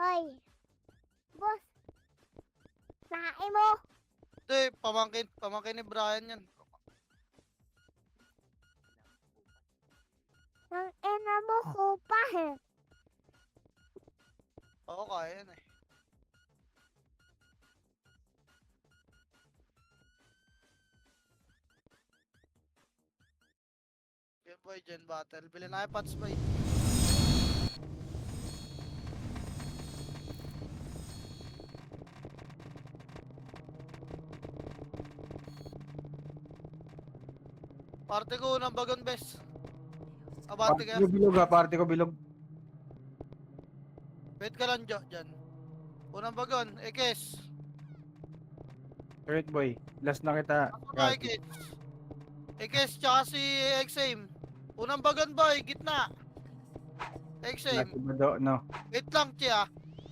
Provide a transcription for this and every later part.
Hoy, boss, nae mo. Hindi, pamangkin ni Brian yan. Nang ina mo ko pa eh. Oo, kaya yan eh. Game Boy Gen Battle. Bilhin na kayo Pats Boy. Parte ko unang bagon, bes. Abante Party ka. ko bilog ha, party ko bilog. Wait ka lang dyan. Unang bagon, Ekes. Alright boy, last na kita. Ako ka, Ekes. Ekes, tsaka si Exame. Unang bagon, boy. Gitna. Exame. Last ba do, no? Wait lang, Chia.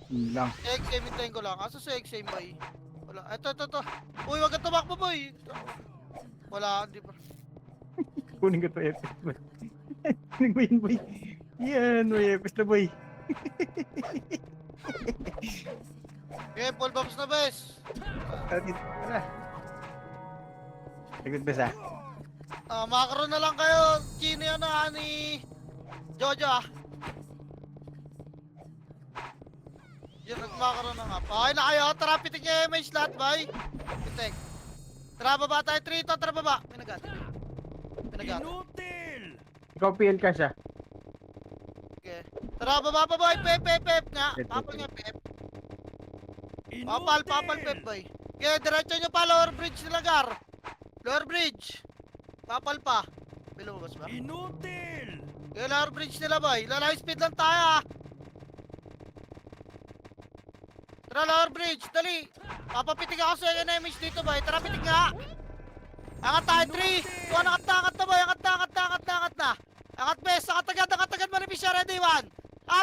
Yun lang. Exame, hintayin ko lang. Asa si Exame, boy? Wala. Ito. Uy, wag ka tumakbo, boy. Wala, hindi pa. Kunin ko to FS boy. Kunin ko yun boy. Yan, may FS na boy. Okay, full box na, bes. Tara. Good best ah. Makakaroon na lang kayo. Chino yan na ni Jojo ah. Yun, nagmakaroon na nga. Okay na kayo. Tara, pitik niya yung image lahat, bay. Pitik. Tara, baba tayo. 3 to. Tara, baba. Pinagat. Ikaw PL ka siya. Okay. Tara, baba pa, boy. Pep nga. Papal nga, pep. Papal, pep, boy. Okay, diretso nyo pa. Lower bridge nila, Gar. Lower bridge. Papal pa. Bilumabas ba? Inutil! Okay, lower bridge nila, boy. Lalay speed lang tayo, ah. Tara, lower bridge. Dali. Papapitig ako sa image dito, boy. Tara, pitig nga. Angat tayo, 3. 2, angat na, boy. Angat na. Angat, bes. Angat agad. Manipis siya, ready, 1.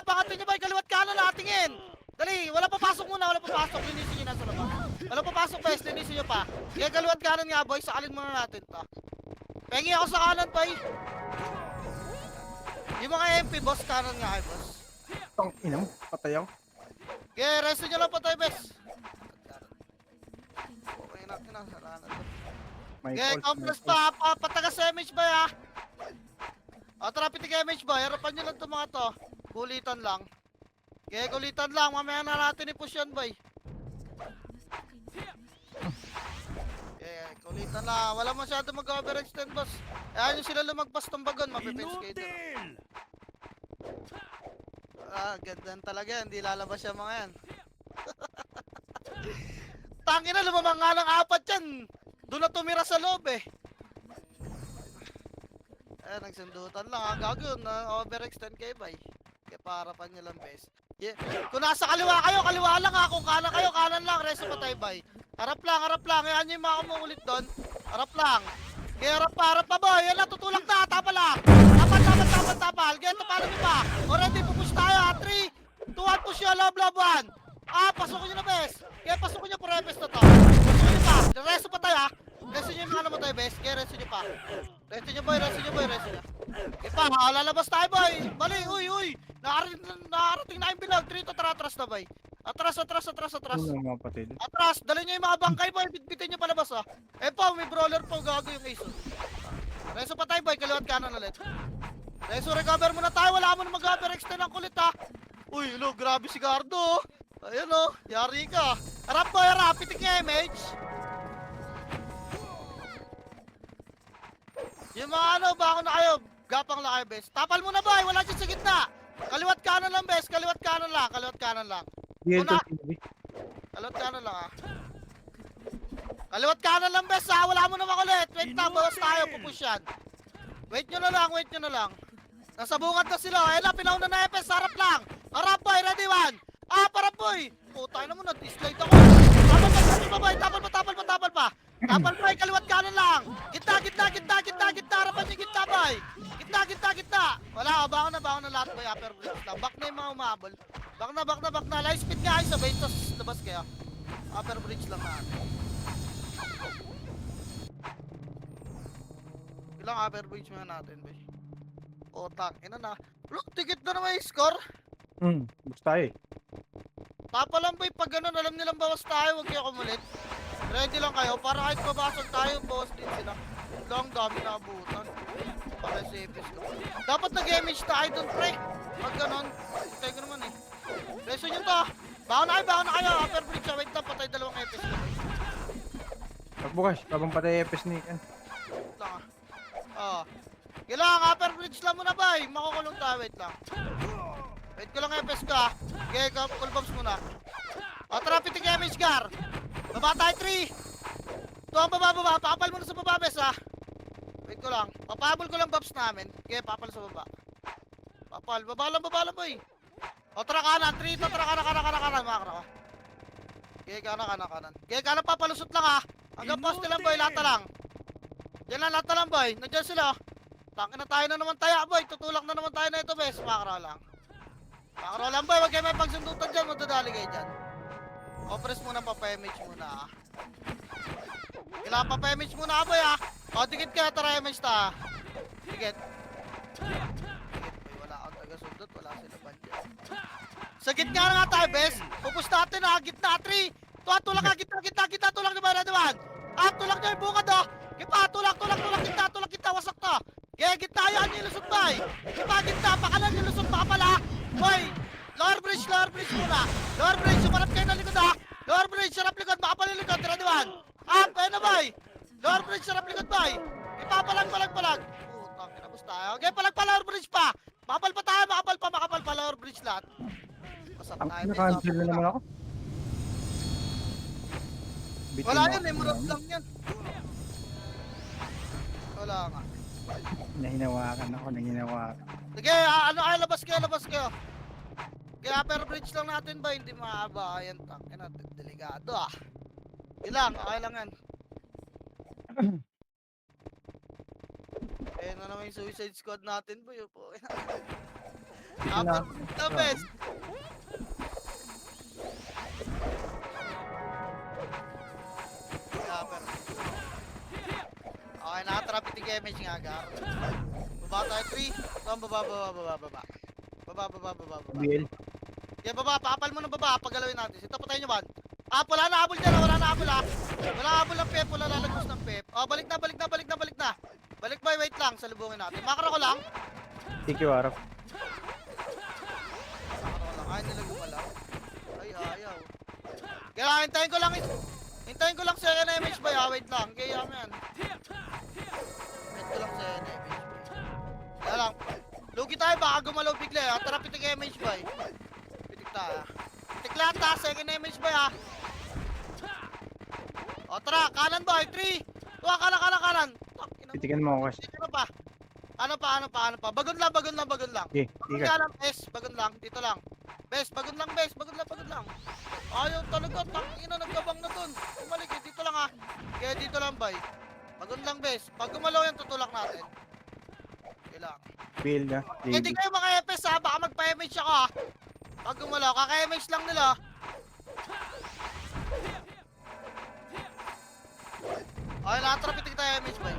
Pangatin nyo, boy. Kaliwat kanan, natingin. Dali, wala papasok muna, linisin nyo nasa labas. Wala papasok, bes, linisin nyo pa. Kaya kaliwat kanan nga, boy, sakalin muna natin to. Pengi ako sa kanan, boy. Yung mga MP, boss, kanan nga, boss. Tong ina mo, patay ako. Kaya resto nyo lang pa tayo, bes. Okay natin ang salanan to. May Okay, calls, complex may calls. pa, patagas sa MH boy ha. Tara, pitik MH boy, harapan nyo lang itong mga to. Kulitan lang. Okay, kulitan lang, mamaya na natin i-push yan boy. Okay, kulitan lang, wala masyado mag-overextend boss. Ayan yung sila lumagpas ng bagon, mapipins kayo dun. Inutil! Gandan talaga, hindi lalabas yung mga yan. Tangin na, lumamang nga ng 4 yan. Doon na tumira sa loob eh. Nagsundutan lang ha. Gago yun, overextend kayo bay. Kaya para pa nyo lang bes. Yeah. Kung nasa kaliwa kayo, kaliwa lang ha. Kung kanan kayo, kanan lang. Resto pa tayo bay. Harap lang. Ayan yung mga kumukulit doon. Harap lang. Kaya harap pa boy. Yan na, tutulak na. Tapa lang. Tapal. Ganito paano nyo pa? Already, pupush tayo ha. 3, 2, 1, push yun. Love, 1. Pasukin nyo na bes. Kaya pasukin nyo po repes na to. Pasukin nyo pa. Resto pa tayo ha. Resto nyo yung mga naman tayo bes. Kaya resto nyo pa. Resto nyo boy. Okay pa, lalabas tayo boy. Mali, uy. Nakarating na yung bilag. 3 to, tara, atras na boy. Atras. Ano mga patid? Atras, dali nyo yung mga bangkay boy. Bitbitin nyo palabas ha. Pa, may brawler po. Gago yung ace. Resto pa tayo boy. Kaliwat kanan ulit. Resto, recover muna tayo. Wala mo na mag-overextend ang kulit ha. Uy, lo, grabe si Gardo. Ayun o, yari ka. Harap boy, harap. Pitik niya image. Yung mga ano, bako na kayo. Gapang lang kayo, bes. Tapal muna boy, wala dyan sa gitna. Kaliwat kanan lang, bes. Kaliwat kanan lang. DL Una. to TV. Kaliwat kanan lang, ha. Kaliwat kanan lang, bes, ha. Wala mo na makulit. Wait na, bawas tayo, pupush yan. Wait nyo na lang. Nasa bungad na sila. Ayun na, pinauna na Epes. Harap lang. Harap boy, ready 1. Parap boy. Putay na mo, nag-slide ako. Tapal pa. Tapal boy, kaliwat kanan lang. Gitna. Harapan niyo gitna boy. Gitna. Wala, bako na lahat boy. Upper bridge lang. Back na yung mga umabol. Back na. Light speed nga kayo sabay. Tapos labas kayo. Upper bridge lang na. Ilang upper bridge muna natin boy. Ina na. Look, tikit na naman yung score. Basta eh. Tapa lang boy, pag ganun, alam nilang bawas tayo, huwag kayo kumulit. Ready lang kayo, para kahit mabasag tayo, bawas din sila. Lang dami na abutan. Para sa EPS ko. Dapat nag-image tayo dun, pre. Pag ganun, patay ko naman eh. Reso nyo to. Baka na kayo. Upper bridge, wait lang, patay dalawang EPS ko. Pagbukas, habang patay FS ni Ken. Wait lang ah. Kailangan, upper bridge lang muna ba eh. Makukulong tayo, wait lang. Wait ko lang EPS ko ah. Okay, full bombs muna. O, tara, pitik image gar. Baba tayo, 3. Ito ang baba. Pakapal muna sa baba, bes ah. Wait ko lang. Papabol ko lang buffs namin. Okay, papal sa baba. Papal. Baba lang boy. O, tara kanan. 3 ito. Tara kanan. Makakara ka. Okay, kanan. Okay, kanan papalusot lang ha. Hanggang poste lang boy. Lata lang. Yan lang, lata lang boy. Nandiyan sila. Tangin na tayo na naman tayo boy. Tutulak na naman tayo na ito bes. Makakara lang. Makakara lang boy. Huwag kayo may pagsundutan dyan. Magdadali kayo dyan. O, press muna pa-image muna ha. Kailangan pa-image muna boy ha. O, dikit ka, tara image ta. Dikit. Boy, wala akong taga-sundot, wala sila bandyan. Sa gitna na nga tayo, bes. Pupus natin ha, gitna, 3. Tulak ka, gitna, tulak na ba na naman? Tulak nyo yung bukad ha. Kipa, tulak, gitna, wasak to. Kaya gitna yan, nilusot boy. Kipa, gitna, pakalan, nilusot pa pala. Boy, lower bridge muna. Lower bridge, sumarap kayo ng likod ha. Lower bridge, sarap likod, makapalilikod, tira diwan. Ayun na boy. Lower bridge, sarap likod boy. Ipapalag. Putang, kinabos tayo. Okay, palag pa, lower bridge pa. Makapal pa tayo, makapal pa, lower bridge lahat. Masap Ang tayo. naka-cancel na naman ako. Bitin Wala ako. yan, emerald lang yan. Wala nga. Nahinawakan ako. Sige, labas kayo. Kaya upper bridge lang natin ba, hindi maaba. Ayan, tangin natin, delikado ah. Ilang, okay lang yan. Eh, na naman yung suicide squad natin boy, po. Upper bridge na best. Upper. Okay, nakatrapit yung image nga, gar. Baba tayo, 3. Baba. BL. Yan, baba, pakapal mo ng baba, paggalawin natin. Ito, patayin nyo ba? Wala na habol dyan, wala na habol ha. Wala habol ng pep, wala lalagos ng pep. Balik na. Balik boy, wait lang, salubungin natin. Makara ko lang. Thank you, Arap. Ayaw nila gumalaw. Ay, ayaw. Kaya hintayin ko lang sa NMH boy ha, wait lang. Kaya yan. Wait ko lang sa NMH boy. Kaya lang, lugi tayo baka gumalaw bigla ha. Tara pitik MH boy. Pitik tayo. Pitik lahat ha, second MH boy ha. O tara, kanan boy, 3. Tuwa, kanan. Titigan mo ako kasi. Dito na pa. Ano pa? Bagon lang. Okay, Bagon ikat. nga lang, bes. Bagon lang. Dito lang. Bes, bagon lang. Ayaw talaga. Tangina, nagkabang na dun. Umalik eh. Dito lang ha. Kaya dito lang, bay. Bagon lang, bes. Pag gumalaw yan, tutulak natin. Kailang. BL na. Hindi kayo mga FS ha. Baka magpa-MH ako ha. Pag gumalaw, kaka-MH lang nila. Okay, nakatrapitik tayo MH, bay.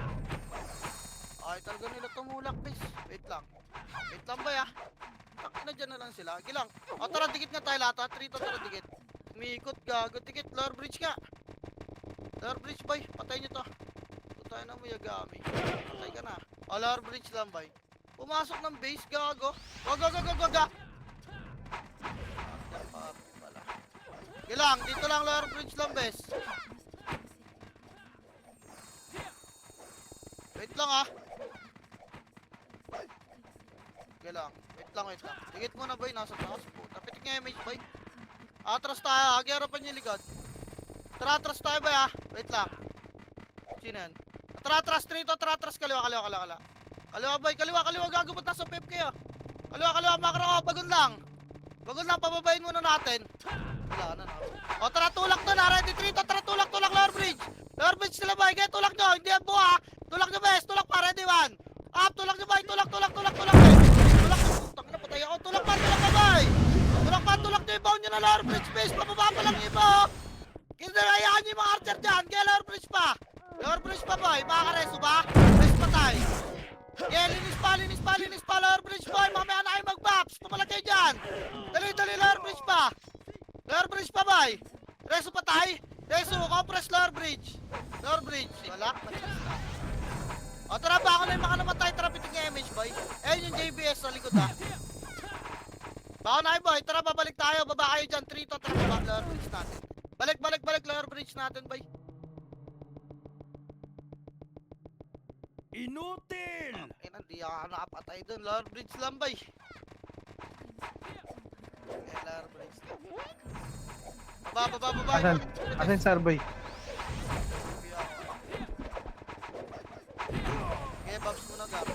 Ay, talaga nila tumulak, bes. Wait lang ba ya? Takina dyan na lang sila. Gilang. O tara, dikit nga tayo lahat ha. 3 to, tara, dikit. Umiikot, gago, dikit. Lower bridge nga. Lower bridge, boy. Patay nyo to. Patay na mo, Yagami. Patay ka na. O, lower bridge lang, boy. Pumasok ng base, gago. Wag. Gilang, dito lang, lower bridge lang, bes. Wait lang ha. Gilang. Wait lang. Dikit muna boy, nasa taas po. Tapitik nga image boy. Atras tayo, harapan yung likod. Tara, atras tayo boy ha. Wait lang. Sino yan? Atras, kaliwa. Kaliwa boy, kaliwa, gagubot na sa pep kayo. Kaliwa, makro, bagon lang, pababayin muna natin. Wala na. O tara, tulak to na, ready 3 to, tara, tulak, lower bridge sila boy, kaya tulak nyo, hindi yan buha. Tulak nyo bes, tulak pa, ready 1. Up, tulak nyo boy, tulak bes. Tulak, putang na, patay ako, tulak pa boy. Tulak nyo, ibaw nyo na lower bridge base, pababa pa lang iba. Kinayaan nyo yung mga archer dyan, kaya lower bridge pa boy, makakareso ba? Res pa tayo. Yeah, linis pa, lower bridge boy, mamaya na kayo mag-baps, tumalak kayo dyan. Dali, lower bridge pa. Lower bridge pa boy. Reso patay. Reso, compress lower bridge. Lower bridge. Wala. O tara ba ako na yung mga namatay. Tara piting yung image boy. Ayun yung JBS sa likod ha. Bako na boy. Tara babalik tayo. Baba kayo dyan. 3 to. Tara baba lower bridge natin. Balik lower bridge natin boy. Inutil! Hindi ako nakapatay dun. Lower bridge lang boy. Okay, lower bridge. Baba. Asan? Asan yung Sarboy? Okay, Babs muna gap.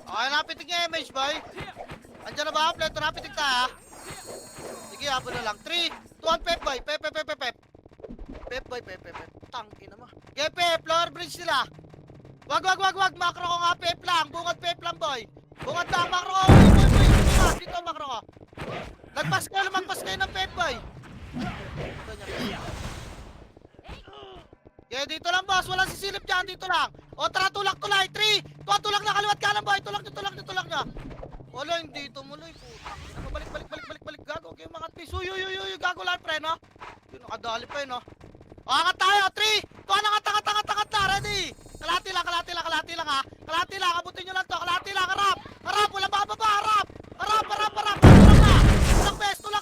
Okay, napitig niya image boy. Andiyan na ba? Pleto napitig tayo ha. Sige, habol na lang. 3, 2, 1, pep boy. Pep. Pep boy. Tangin na mo. Okay, pep. Lower bridge sila. Wag. Macro ko nga pep lang. Bungad pep lang boy. Bungad lang. Macro ko. Boy. Dito macro ko. Magpas kayo ng pep boy. Okay, dito lang boss. Walang sisilip dyan. Dito lang. O tara, tulak. 3. Tulak na kaliwat kanan boy. Tulak nyo. Wala, hindi tumuloy. Balik. Gago. Okay, mga tis. Uy. Gago lang, pre, no? Yun, nakadali pa yun, no? O, angat tayo. 3. Tuwa na, angat na. Ready? Kalati lang, ha? Kalati lang. Abutin nyo lang to. Kalati lang. Harap. Walang bababa. Harap. Tulak na. Tulak, bes. Tulak.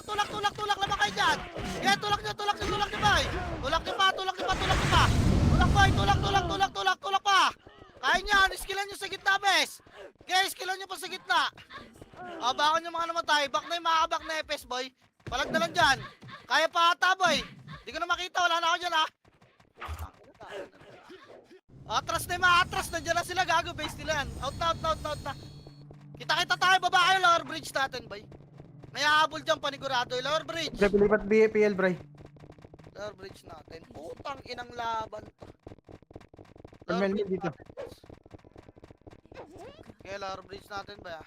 Lamang kayo dyan. Yeah, tulak nyo, boy. Tulak nyo pa. Tulak pa. Kaya nyan. Skillan nyo sa gitna, bes. Okay, skillan nyo pa sa gitna. Bakon yung mga namatay. Back na yung makabak na EPS, boy. Palag na lang dyan. Kaya pa ata, boy. Di ko na makita. Wala na ako dyan, ha. Atras na yung mga atras. Nandiyan na sila. Gago, base nila yan. Out na. Kita tayo. Baba kayo. Lower bridge natin, boy. May hahabol dyan panigurado. Lower bridge. Lipat BPL, Bray. Lower bridge natin. Putang inang laban to. Melmin dito. Okay, lower bridge natin ba?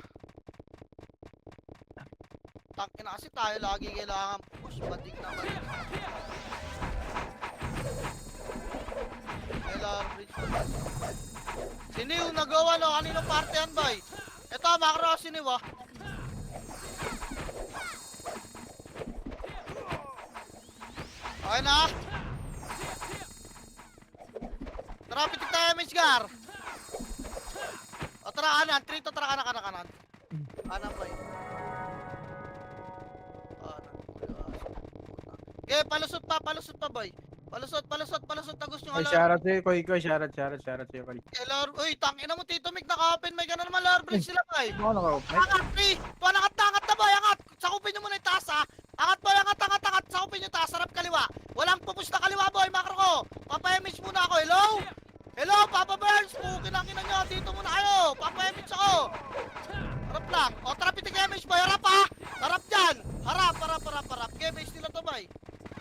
Tangina kasi tayo lagi kailangan push. Batik naman. Okay, lower bridge natin. Siniw nagawa no? Kaninong parte yan boy? Ito, macro siniw ah. Okay na? Tara, pitik tayo, Mishgar. O, tara, kanan. 3 to, tara, kanan. Kanan, boy. Okay, palusot pa, boy. Palusot na gusto nyo. Ay, shoutout sa'yo, Koy. Shoutout sa'yo, Koy. Okay, Lord. Uy, tangina mo, Tito Mick, naka-open mic ka na naman, Lord. Bridge sila, boy. Ano naka-open? Angat, 3. Angat na, boy. Angat. Sakupin nyo muna yung taas, ha. Angat, boy. Angat. Sakupin nyo yung taas. Sarap kaliwa. Walang pupush na kaliwa, boy. Macro ko. Papa-image muna ako. Hello, Papa Burns. Pukin ang ina nyo. Dito muna kayo. Papa-image ako. Harap lang. O, tara, pitik image, boy. Harap, ha. Harap dyan. Harap. Okay, base nila to, boy.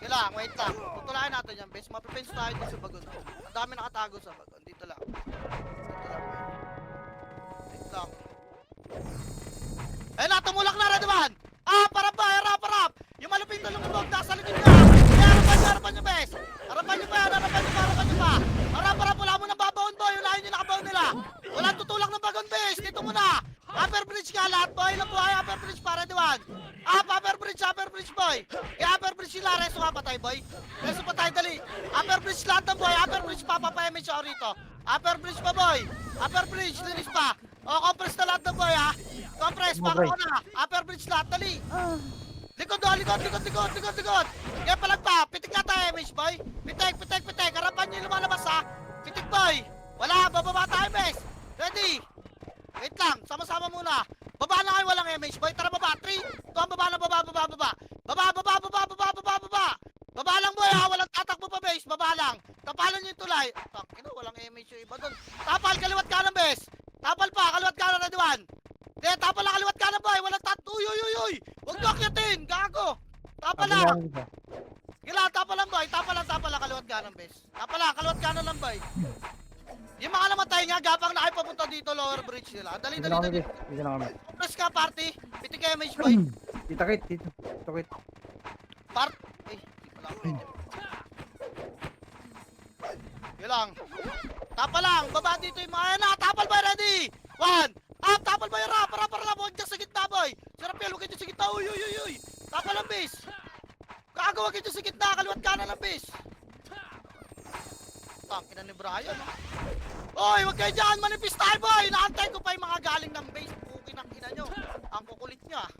Kailangan, wait lang. Tutulayan natin yan, base. Mapipens tayo dito sa bagon. Ang dami nakatago sa bagon. Dito lang. Wait lang. Ayun na, tumulak na, Redman! Parap ba? Harap! Yung maluping na lumubog, nasa likod niya! Harapan nyo, bes! Harapan nyo pa! Harap! Wala mo nang babaon, boy! Ulahin nyo nakabaon nila! Walang tutulak ng bagon, bes! Dito muna! Upper bridge ka, lahat, boy! Ilang buhay, upper bridge para, Redman! Upper bridge, boy! Upper bridge sila, reso nga patay, boy! Reso patay, dali! Upper bridge lahat ng boy! Upper bridge pa, papayamit siya rito! Upper bridge pa, boy! Upper bridge, linis pa! O, compress na lahat ng boy, ha! Compress, pakro na! Upper bridge lahat, dali! Likod! Kaya palag pa! Pitik nga tayo, image, boy! Pitik! Harapan nyo yung lumalabas, ha! Pitik, boy! Wala! Bababa tayo, bes! Ready! Wait lang! Sama-sama muna! Baba na kayo, walang image, boy! Tara, baba! 3! Ito ang baba! Baba lang, boy, ha! Walang tatakbo pa, base! Baba lang! Tapalan nyo yung tulay! Tangina, walang image yung iba doon! Tapal! Kaliwat kanan, bes! Tapal pa! Kaliwat kanan, ready one! Tapal lang, kaliwat kanan, boy! Walang uy! Huwag nyo akyatin! Gago! Tapal lang! Gila, tapal lang, boy! Tapal lang, kaliwat kanan, bes! Tapal lang, kaliwat kanan lang, boy! Yung mga namatay nga, gapang na kayo papunta dito, lower bridge nila. Dali. Dito na kami. Press ka, party! Pitik ka image, boy! Dito. Ay, di pala ako pwede. Yun lang. Tapal lang, baba dito yung mga na. Tapal ba, ready? 1, up, tapal ba yung rap, Uy, uy, uy, uy. Tapa lang base. Gagawa kayo sa gitna, kaliwat kanan ng base. Tangina ni Brian, oh. Oy, wag kayo dyan, manipis tayo boy. Inaantay ko pa yung mga galing ng base. Pukin ang ina nyo. Ang kukulit nyo ah.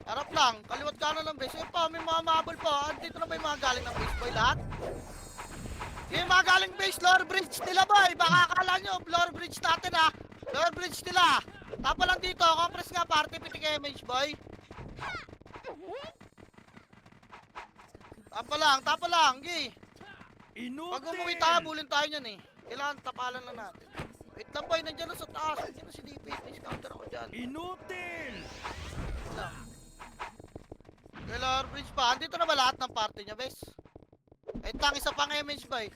Harap lang, kaliwat kanan ng base. Ayun pa, may mga mabol pa. Andito na ba yung mga galing ng base boy lahat? Yung mga galing base, lower bridge nila boy. Baka akala nyo, lower bridge natin ah. Lower bridge nila. Tapa lang dito, compress nga party, pitik image boy. Tapa lang, gi. Pag umuwi tayo, bulin tayo nyan eh. Kailangan tapalan lang natin. Wait lang boy, nandiyan na sa taas. Nandiyan na si DP, please counter ako dyan. Inutil! Wait lang. Okay, lower bridge pa. Andito na ba lahat ng party niya, bes? Wait lang, isa pang image boy.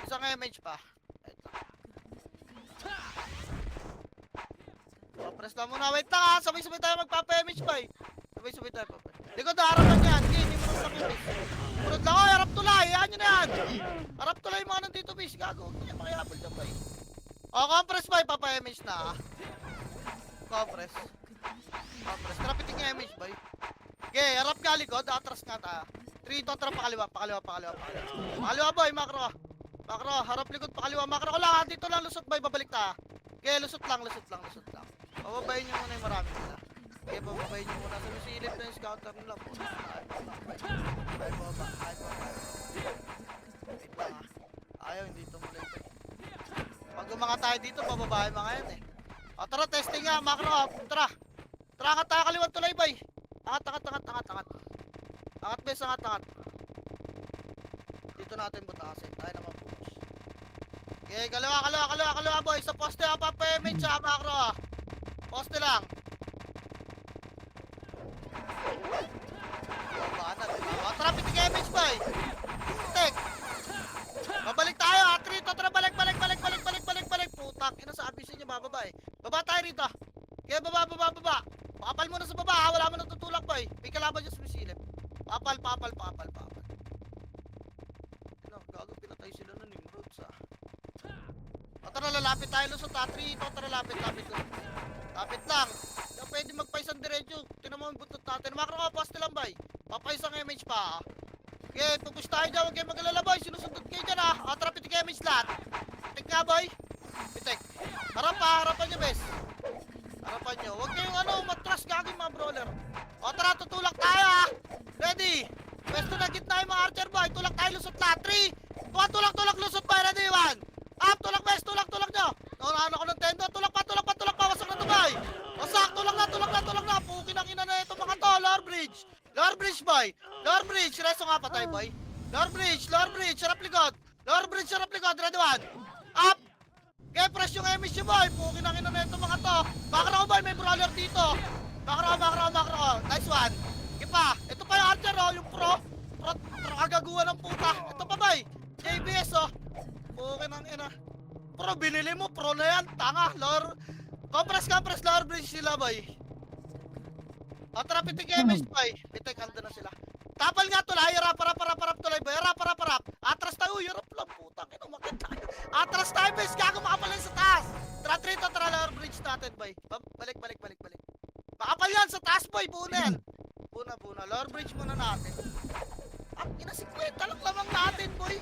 Isang image pa. Wait lang. Press lang muna. Wait lang ha. Sabay-sabay tayo magpapa-image boy. Sabay-sabay tayo papa. Likod na, harapan yan. Hindi mo lang yung base. Sunod lang. Oy, harap tulay. Yan nyo na yan. Harap tulay yung mga nandito base. Gago. Huwag niya makihabol dyan boy. O, compress boy. Papa-image na ha. Compress. Trapiting yung image boy. Okay, harap ka likod. Atras nga tayo. 3 to, trap pakaliwa. Pakaliwa boy, macro. Macro, harap likod pakaliwa. Macro ko lang. Dito lang lusot boy. Babalik ta. Okay, lusot lang. Pababayin nyo muna yung marami nila. Okay, pababayin nyo muna. Sumisilip na yung scouter nila. Ay, baba. Wait lang ha. Ayaw, hindi tumuloy pa. Pag umanga tayo dito, pababayin mga yan eh. O, tara, testing nga. Macro, tara. Tara, angat tayo kaliwat tulay boy. Angat. Angat bes, angat. Dito natin butasin. Tayo naman push. Okay, kaliwa boy. Sa poste ha, papa-image ha, macro ha. Poste lang. Baka na, diba? O, tara, pitik image boy. Pitik. Babalik tayo ha. Trito, tara, balik. Putak, inasabi sa inyo, bababa eh. Baba tayo rito. Okay, baba. Pakapal muna sa baba ha. Wala mo nang tutulak boy. May kalaban dyan sumisilip. Papal. Ano, gago, pinatay sila ng Nimrods ah. O tara, lalapit tayo lusot ha. 3, tara, lapit. Lapit lang. Kaya pwede magpaisang diretso. Tinan mo yung butot natin. Macro ka, poste lang boy. Papaisang image pa ha. Okay, pupush tayo dyan. Huwag kayo mag-alala boy. Sinusundot kayo dyan ha. O tara, pitik image lahat. Pitik nga boy. Pitik. Harapan nyo bes. Harapan nyo. Huwag kayong matras gagawin mga brawler. O tara, tutulak tayo ha. Ready. Pwesto na gitna yung mga archer boy. Tulak tayo lusot lahat. 3, 2, tulak lusot boy. Ready, 1. Up, tulak bes. Tulak nyo. Naunahan ako ng tendo. Tulak pa. Wasak na to boy. Wasak. Tulak na. Pukin ang ina na ito mga to. Lower bridge boy. Lower bridge. Resto nga patay boy. Lower bridge. Harap likod. Lower bridge. Ready, 1. Up. Okay, press yung emis nyo boy. Pukin ang ina na ito mga to. Macro boy. May brawler dito. Macro. Nice one. Okay pa. Ito pa yung archer yung pro kagaguhan ng puta. Ito pa boy. JBS Pukin ang ina. Pro, binili mo. Pro na yan. Tanga. Compress. Lower bridge sila boy. O tara, pitik emis boy. Pitik, handa na sila. Tapal nga tulay. Harap tulay boy. Harap. Atras tayo. Harap lang putang. Umakit tayo. Atras tayo boy. Gago makapal sa taas. Tara, lower bridge natin boy. Balik. Makapal yan sa taas boy. Buo na yan. Buna. Lower bridge muna natin. Ang ina, 50 lang lamang natin boy.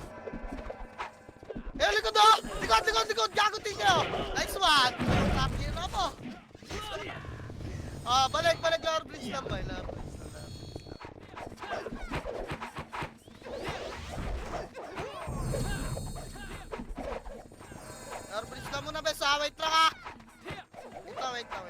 Likod o! Likod! Gago tingin o! Nice one! Tapin na mo! Balik! Lower bridge lang boy. Lower bridge lang muna bes ha! Wait lang ha! Wait lang.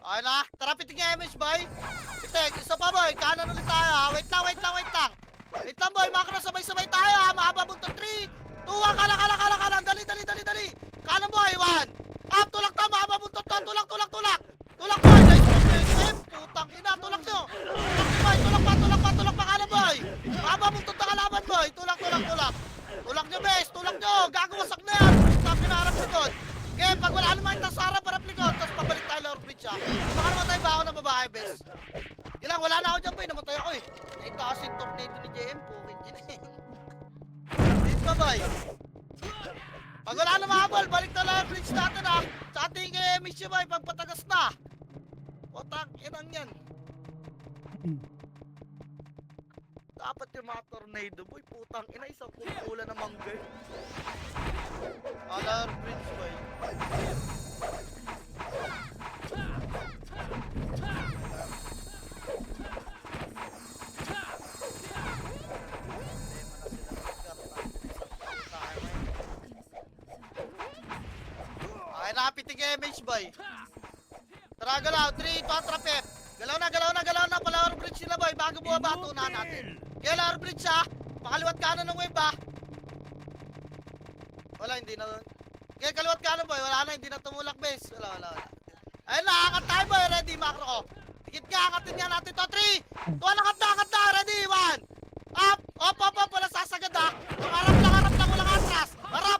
Okay na, tara pitik yung image boy. Pitik, isa pa boy, kanan ulit tayo ha. Wait lang. Wait lang boy, macro sabay tayo ha. Mahaba buntot 3, 2, 1, kanan. Dali. Kanan boy, 1. Up, tulak ta, mahaba buntot to. Tulak boy, nice one. Putang ina, tulak nyo. Tulak pa kanan boy. Mahaba buntot na kalaban boy. Tulak. Tulak nyo bes, gago wasak na yan. Putang ina, harap likod. Okay, pag wala naman yung tasara para likod, tapos pabalik tayo lower bridge ha. Baka namatay ba ako ng babae, bes? Ilang, wala na ako dyan boy, namatay ako eh. Naitaas yung tornado ni JM, pukin yun eh. Dito ba boy? Pag wala na mahabol, balik na lang bridge natin ha. Sa ating mission boy, pagpatagas na. Putang inang yan. Dapat yung mga tornado boy, putang ina, isang kumpulan ng mangga. Alar bridge boy. Okay, nakapitig yung MH boy. Tara, galaw. 3, 4, pep. Galaw na. Palawar bridge sila boy. Bago bumaba, tunahan natin. Kaya lawar bridge ha. Pakaliwat kanan ng wave ha. Wala, hindi na. Kaya kaliwat kanan boy. Wala na, hindi na tumulak base. Wala. Ayun na, angat tayo boy. Ready, macro ko. Tikit ka, angatin nga natin to. 3, 2, angat na. Ready, 1. Up. Wala sasagad ha. Harap lang. Walang atras. Harap.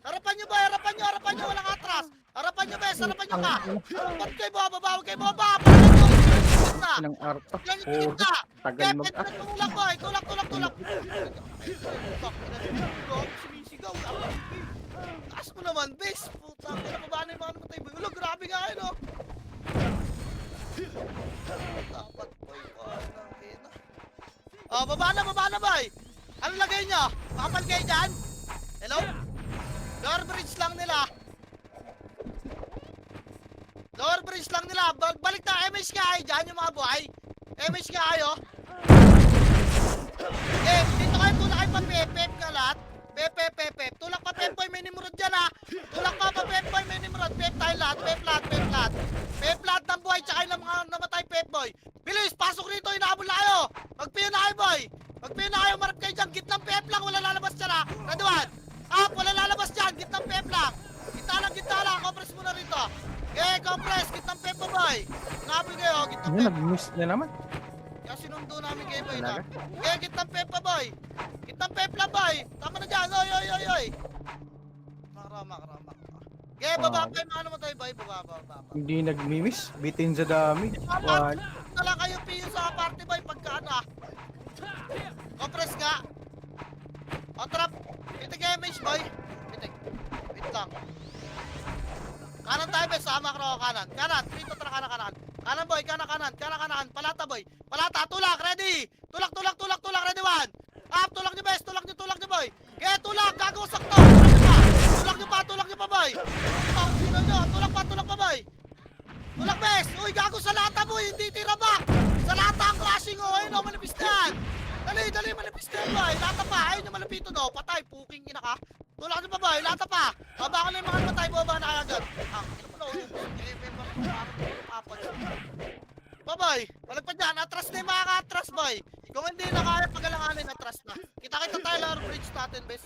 Harapan nyo boy. Walang atras. Harapan nyo bes. Harapan nyo ka. Huwag kayo baba. Ilang arta. Yan yung Oh, tikit na. tagal Kaya mag... tulak boy. Tulak. Sumisigaw. Taas mo naman bes. Puta. Pinapabaan na yung mga namatay boy. Ulo, grabe nga kayo no. Dapat boy. Baba na boy. Ano lagay nyo? Makapal kayo dyan? Hello? Lower bridge lang nila. Balik na. MH ka kayo dyan yung mga buhay. MH ka kayo. Dito kayo. Tulak kayo pa pep ka lahat. Pep. Tulak pa pep boy. May nimurod dyan ha. Tulak pa pep boy. May nimurod. Pep tayo lahat. Pep lahat ng buhay. Tsaka yung mga namatay pep boy. Bilis. Pasok rito. Inaabol na kayo. Magpiyo na kayo boy. Marap kayo dyan. Gitnang pep lang. Wala lalabas dyan ha. Raduan. Wala lalabas dyan. Gitnang pep lang. Gitna lang. Compress muna rito. Okay, compress. Gitnang pep boy. Inaabol kayo. Gitnang Ano, pep. nag-miss na naman. Kaya sinundo namin kayo boy na. Talaga? Okay, gitnang pep boy. Gitnang pep lang boy. Tama na dyan. Oy. Makrama. Okay, baba pa yung mga ano mo tayo boy. Baba. Hindi nag-miss. Bitin sa dami. Wala. Na lang kayo piyo sa party boy pagka ano ah. Compress nga. O trap. Pitig MH boy. Pitig. Wait lang. Kanan tayo bes. Sama ko kanan. Kanan. Dito tara kanan. Kanan boy. Kanan. Palata boy. Tulak. Ready. Tulak. Ready 1. Up. Tulak nyo bes. Tulak nyo boy. Kaya tulak. Gago sakto. Tulak nyo pa boy. Sino nyo. Tulak pa boy. Tulak bes. Uy gago sa lata boy. Hindi tira back. Sa lata ang crashing oh. Ayun o. Malapis na yan. Dali. Malapis na yan boy. Lata pa. Ayun yung malapito no. Patay. Puking ina ka. Tulak nyo pa boy. Lata pa. Baba ka na yung mga matay. Baba na kaya agad. Ino mo na Baboy. Balik pa dyan. Atras na yung mga ka-atras boy. Kung hindi na kaya pagalanganin. Atras na. Kita tayo lower bridge natin bes.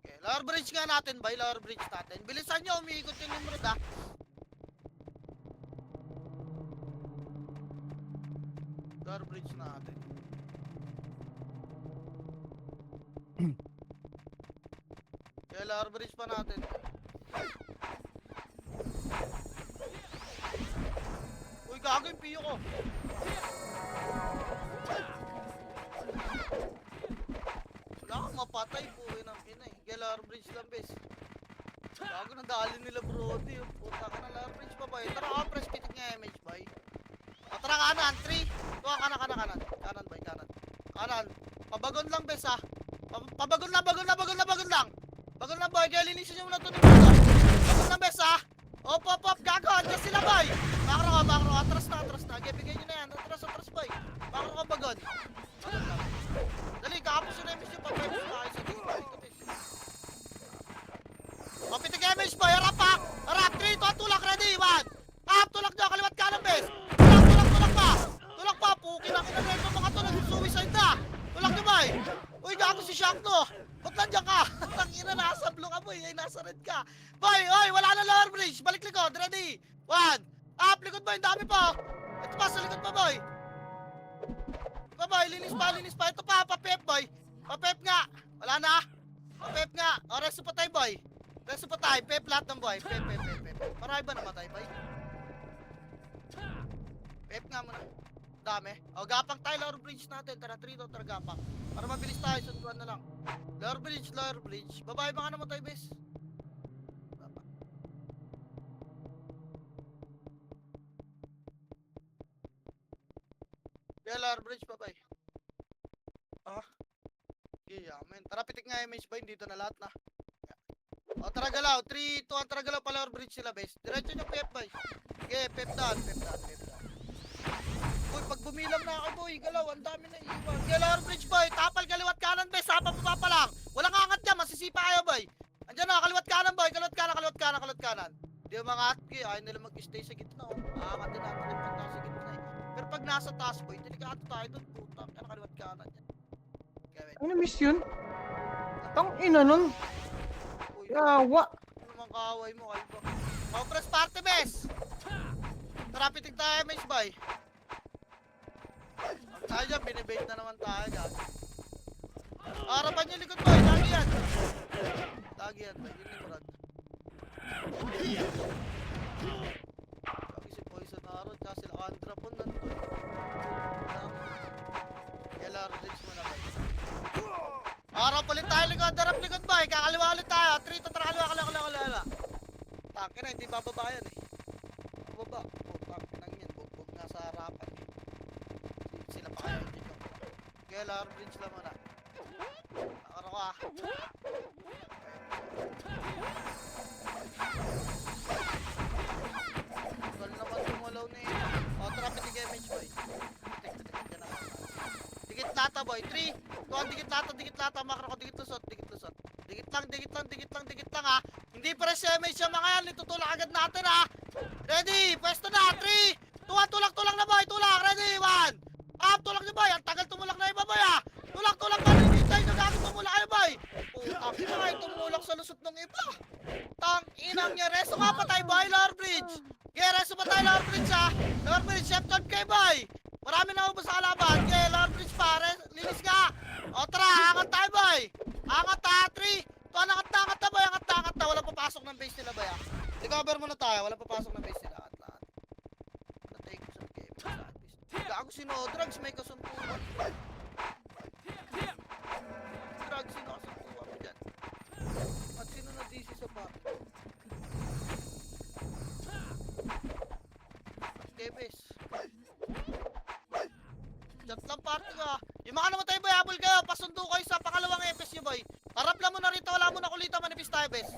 Okay. Lower bridge nga natin boy. Bilisan nyo. Umiikot yung numero da. Lower bridge natin. Kaya lower bridge pa natin. Uy, gago yung piyo ko. Wala kang mapatay po ng ina eh. Kaya lower bridge lang bes. Gago na dali nila brody. Puta ka na lower bridge pa ba eh. Tara press pitik nga MH boy. O tara kanan. 3. Tuwa kanan. Kanan boy. Kanan. Pabagon lang bes ha. Pabagon lang. Bagon lang boy. Kaya linisin nyo muna ito. Bagon lang bes ha. Op. Gago. Andiyan sila boy. Makro. Atras na. Kaya bigay nyo na yan. Atras boy. Makro ka bagon. Bagon lang. Dali. Kakapos yung MH yung pag-MH na kayo sa dito. O pitik MH boy. Harap. 3, 2, tulak. Ready. 1. Up. Tulak nyo. Kaliwat kanan bes. Tulak pa. Pukin ang kinagreto mga to. Nag-suicide na. Tulak nyo boy. Uy, gago si Shaq no. Ba't nandiyan ka? Tangina, nasa blue ka boy. Ay, nasa red ka. Boy, wala na lower bridge. Balik likod. Ready? 1. Up, likod boy. Ang dami pa. Ito pa, sa likod pa boy. Boy, linis pa. Ito pa, pa-pep boy. Pa-pep nga. Wala na. Pa-pep nga. O, resto pa tayo boy. Pep lahat ng boy. Pep. Marami ba namatay boy? Pep nga muna. Dami. O, gapang tayo, lower bridge natin. Tara, 3 to, tara, gapang. Para mabilis tayo, sunduan na lang. Lower bridge, lower bridge. Babae baka naman tayo, bes. Yeah, lower bridge, babae. Ah. Yeah, man. Tara, pitik nga image ba? Dito na lahat na. O, tara galaw. 3, 2, 1, tara galaw pa lower bridge sila, bes. Diretso nyo, pep, bay. Okay, pep down, pep down, pep down. Uy, pag bumilam na ako, boy, galaw, ang dami na iwan. Okay, lower bridge, boy. Tapal, kaliwat kanan, bes. Sapa pa pa lang. Walang angat dyan, masisipa kayo, boy. Andyan na, kaliwat kanan, boy. Kaliwat kanan, kaliwat kanan, kaliwat kanan. Di ba mga atki, ayaw nila mag-stay sa gitna, oh. Aangat din natin yung pag nasa gitna, eh. Pero pag nasa taas, boy, delikado tayo dun, putang. Yan, kaliwat kanan yan. Okay, wait. Ano miss yun? Tang ina nun. Uy, Yawa. ano naman kaaway mo, kalbo. Compress party, bes. Tara, pitik tayo, image, boy. Tayo dyan, binibait na naman tayo dyan. Harapan yung likod, boy. Lagi yan. Lagi yan, boy. Yun yung rod. Lagi si Poison Arrow, tsaka sila Andra po nandun. Kailangan rinse mo na, boy. Harap ulit tayo likod, harap likod, boy. Kakaliwa ulit tayo. 3 to tara, kaliwa. Tangin na, hindi bababa yan, eh. Bababa. Oh, tangin lang yan. Bugbog nga sa harapan, eh. Sila pa kayo dito. Kaya lower bridge lang muna. Nakaro ka. Tagal naman tumulaw na yun. O, tara, pitig image, boy. Pitig, dyan na. Dikit lata, boy. 3, 2, dikit lata. Makro ko, dikit lusot. Dikit lang, ha. Hindi pa rin si image yung mga yan. Itutulak agad natin, ha. Ready, pwesto na. 3, 2, 1, tulak na, boy. Tulak, ready, 1. Tulak niyo, boy. Ang tagal tumulak na iba, boy, ha. Tulak ka. Hinihintay nyo gagawin tumulak kayo, boy. Putang ina kayo tumulak sa lusot ng iba. Tang inang niya. Reso nga pa tayo, boy. Lower bridge. Okay, reso pa tayo, lower bridge, ha. Lower bridge, chef on kay, boy. Marami na ubos sa kalaban. Okay, lower bridge pa. Linis ka. O, tara. Angat tayo, boy. Angat, ha. 3, 2, angat na, boy. Angat na. Wala papasok ng base nila, boy, ha. I-cover muna tayo. Wala papasok ng base nila. Lahat. Natay ko sa game. Gago sino drugs may kasuntuan. Drugs sino kasuntuan mo dyan. At sino na DC sa bar. Okay, bes. Chat lang party ka. Yung mga naman tayo, boy, habol kayo. Pasundo kayo sa pangalawang EPS nyo, boy. Harap lang muna rito. Wala muna kulita, manipis tayo, bes.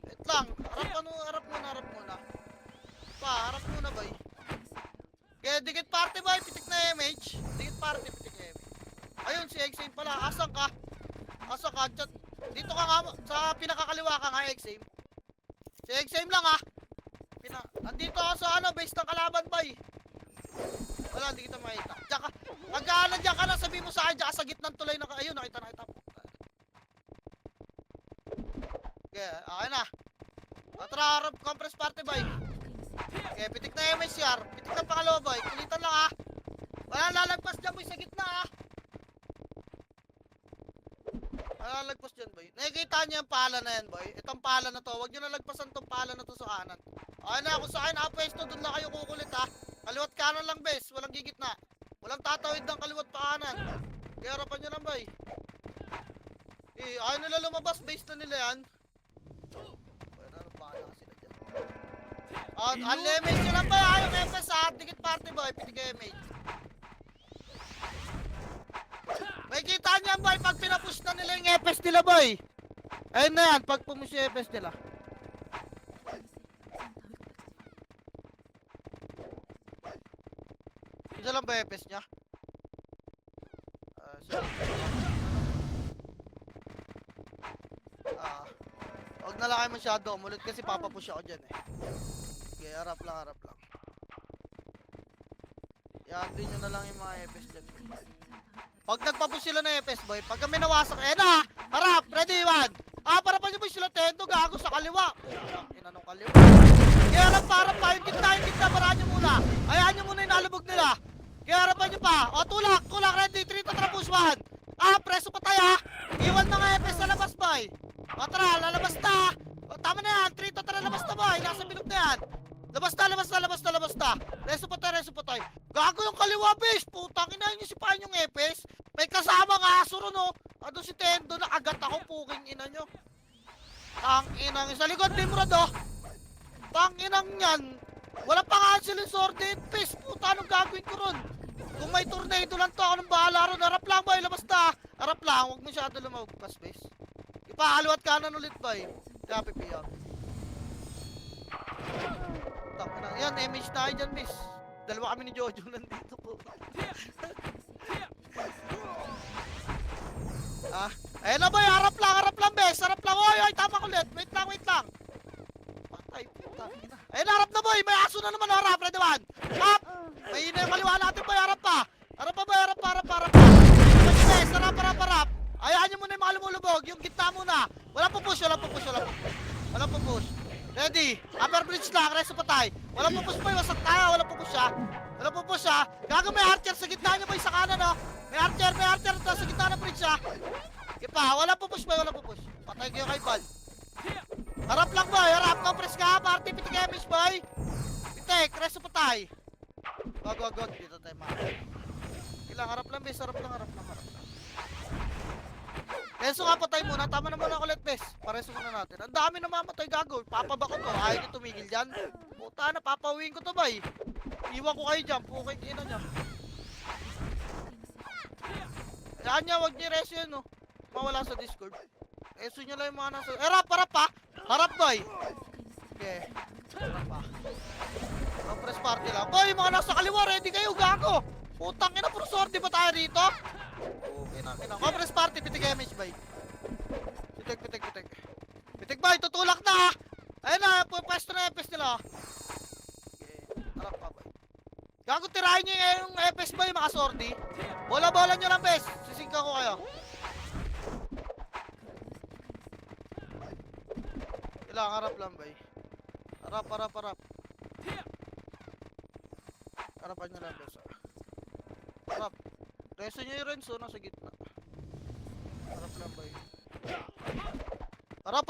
Wait lang. Harap muna. Harap muna, boy. Kaya dikit party, boy, pitik na image. Dikit party, pitik na image. Ayun, si Exame pala. Asan ka? Chat. Dito ka nga, sa pinakakaliwa ka nga, Exame. Si Exame lang, ha. Andito ako sa base ng kalaban, boy. Wala, hindi kita makita. Diyan ka. Diyan ka lang, sabi mo sa akin, diyan ka sa gitnang tulay na ka. Ayun, nakita. Okay, okay na. Tara, harap, compress party, boy. Okay, pitik na MSR. Pitik na pangalawa, boy. Kulitan lang, ha. Wala lalagpas dyan, boy, sa gitna, ha. Wala lalagpas dyan, boy. Nakikita niyo yung pala na yan, boy. Itong pala na to. Huwag niyo nalagpasan tong pala na to sa kanan. Okay na, kung sa akin nakapwesto, doon na kayo kukulit, ha. Kaliwat kanan lang, bes. Walang gigitna. Walang tatawid ng kaliwat pa kanan. Kaya harapan nyo lang, boy. Ayaw nila lumabas. Base na nila yan. Pwede na, bahala sila dyan. Ang lemage nyo lang, boy. Ayaw MPS, ha. Dikit party, boy. Pitig MH. May kita niyan, boy. Pag pinapush na nila yung EPS nila, boy. Ayun na yan. Pag pumush yung EPS nila. Isa lang ba EPS niya? Huwag na lang kayo masyado umulit kasi papapush ako dyan, eh. Okay, harap lang. Yan, nyo na lang yung mga EPS dyan. Pag nagpapush sila ng EPS, boy, pag kami nawasak, na! Harap! Ready, 1! Para pa nyo po sila tendo, gago sa kaliwa. Inanong kaliwa. Kaya harap pa, yung gitna, paraan nyo muna. Hayaan nyo muna yung nalubog nila. Kaya harapan nyo pa. O, tulak, ready, 3 to tara, push 1. Preso pa tayo, ha. Iwan mga EPS sa labas, boy. O, tara, lalabas na. O, tama na yan, 3 to tara, labas na, boy. Nasa bilog na yan. Labas na, labas na, labas na, labas na. Reso pa tayo. Gago yung kaliwa, bes. Putang ina nyo si Pahan yung epes. May kasama nga aso ron, oh. Ano si Tendo, nakagat ako, puking ina nyo. Tang-inang, sa likod, Nimrod, oh. Tang-inang yan. Wala pa nga sila yung sword and face. Puta, anong gagawin ko ron? Kung may tornado lang to, ako nang bahala ron. Harap lang, boy, labas na. Harap lang, huwag masyado lumagpas, bes. Ipahaliwat kanan ulit, boy. Kaya pipiyak. Tang-inang, yan, image tayo dyan, bes. Dalawa kami ni Jojo nandito po. Ayun na, boy, harap lang, bes. Harap lang, oy, tama ulit. Wait lang. Patay, puta. Ayun, harap na, boy. May aso na naman, harap. Ready, one. Up! May ina yung kaliwa natin, boy. Harap pa. Harap pa, boy. Harap pa. Bes, harap. Ayahan nyo muna yung mga lumulubog. Yung gitna muna. Walang pupush. Ready. Upper bridge lang. Reso pa tayo. Walang pupush, boy. Wasak tayo. Walang pupush, ha. Gago, may archer sa gitna nyo, boy. Sa kanan, oh. May archer. Sa gitna ng bridge, ha. Ipa, walang pupush, boy. Patay kayo kay Bal. Harap lang, boy. Harap. Compress ka. Party, pitik damage, boy. Pitik. Reso pa tayo. Wag. Dito tayo, mga. Ilang, harap lang, bes. Harap lang. Reso nga, patay muna. Tama na muna ulit, bes. Pareso muna natin. Ang dami na mamatay, gago. Papaba ko to. Ayaw nyo tumigil dyan. Puta na, papawin ko to, boy. Iwan ko kayo dyan. Puking ina nyo. Yan niya, wag niyo reso yun, no. Mawala sa Discord. Reso nyo lang yung mga nasa... Harap pa. Harap, boy. Okay. Harap pa. Press party lang. Boy, mga nasa kaliwa, ready kayo, gago. Putang ina, puro sword, di ba tayo rito? Okay na. Compress party, pitik damage, boy. Pitik. Pitik, boy, tutulak na. Ayun na, pwesto na epes nila. Okay, harap pa, boy. Gago, tirahin nyo yung epes, boy, mga sordi. Bola nyo lang, bes. Sisingka ko kayo. Ilang, harap lang, boy. Harap. Harapan nyo lang, bes. Harap. Reso nyo yung Renzo, nasa gitna. Harap lang, boy. Harap.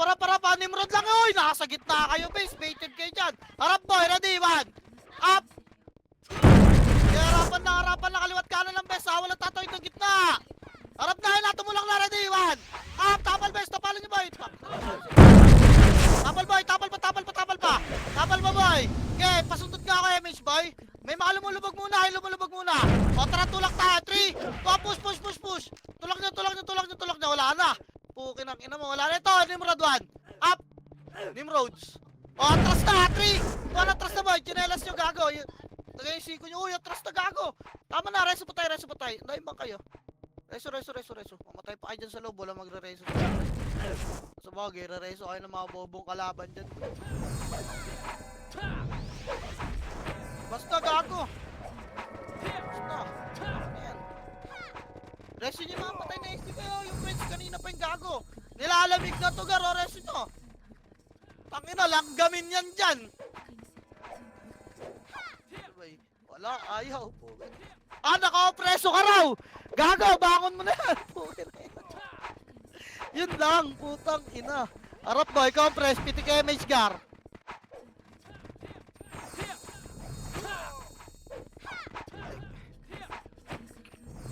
Nimrod lang, oy! Nasa gitna kayo, bes. Baited kayo dyan. Harap, boy. Ready, one. Up! Kaya harapan na. Kaliwat kanan lang, bes. Walang tataw itong gitna. Harap na, tumulak na. Ready, one. Up! Tapal, bes. Tapalan nyo, boy. Tapal, boy. Tapal pa, boy. Okay, pasundot nga ako, MH, boy. May mga lumulubog muna. O, tara, tulak tayo. 3, 2, push. Tulak nyo. Wala na. Pukin ang ina mo. Wala na ito. Nimrod 1. Up. Nimrods. O, atras na. 3, 2, atras na, boy. Chinelas nyo, gago. Tagay yung siko nyo. Uy, atras na, gago. Tama na. Reso pa tayo. Dahil bang kayo? Reso. Mamatay pa kayo dyan sa loob. Wala magre-reso. Sa bagay, re-reso kayo ng mga bobong kalaban dyan. Basta, gago. Ayan. Reso nyo mga patay na SD kayo. Yung friends kanina pa yung gago. Nilalamig na to, garo. Reso nyo. Tangina, langgamin yan dyan. Wala, ayaw. Naka-preso ka raw. Gago, bangon mo na yan. Yun lang, putang ina. Harap, boy, compress, pitik image gar.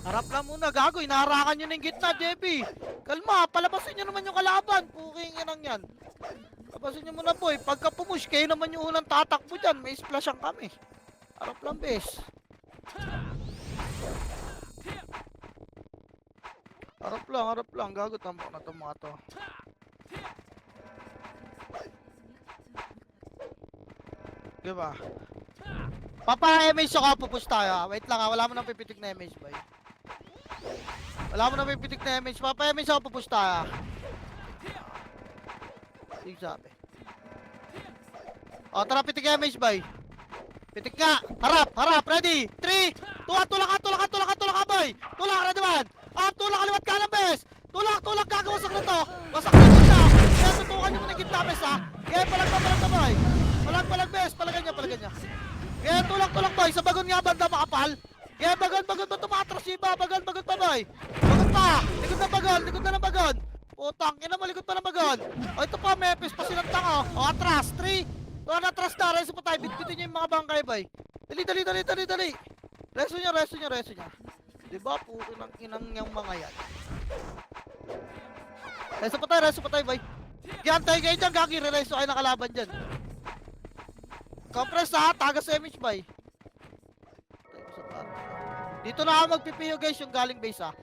Harap lang muna, gago. Inaharakan nyo na yung gitna, JB. Kalma, palabasin nyo naman yung kalaban. Puking inang yan. Palabasin nyo muna, boy. Pagka pumush, kayo naman yung unang tatakbo dyan. May splashan kami. Harap lang, bes. Harap lang. Gago, tambak na itong mga to. Diba? Papa-image ako, pupush tayo, ha. Wait lang, ha. Wala mo nang pipitik na image, boy. Papa-image ako, pupush tayo, ha. Sige sabi. O, tara, pitik image, boy. Pitik ka. Harap. Ready? 3, 2, tulak ka, boy. Tulak, ready man. Tulak, kaliwat ka lang, bes. Tulak, gagawasak na to. Wasak na gitna. Kaya tutukan nyo muna yung gitna, bes, ha. Kaya palag ka, boy. Palag, bes. Palagan niya. Kaya tulak, boy. Sa bagon nga, banda makapal. Kaya bagon ba tumatras iba. Bagon pa, boy. Bagon pa. Likod na ng bagon. Putang, ina mo, likod pa ng bagon. O, ito pa, Memphis pa silang tanga. O, atras. 3, Tuwa na trust na, reso pa tayo. Bitbitin niyo yung mga bangkay, bay. Dali. Reso niya. Diba, puto ng inang niyang mga yan. Reso pa tayo, bay. Gantay kayo dyan, gagi. Re-reso kayo nakalaban dyan. Compress ha, tagas image, bay. Dito na ako magpipiyo guys, yung galing base ha.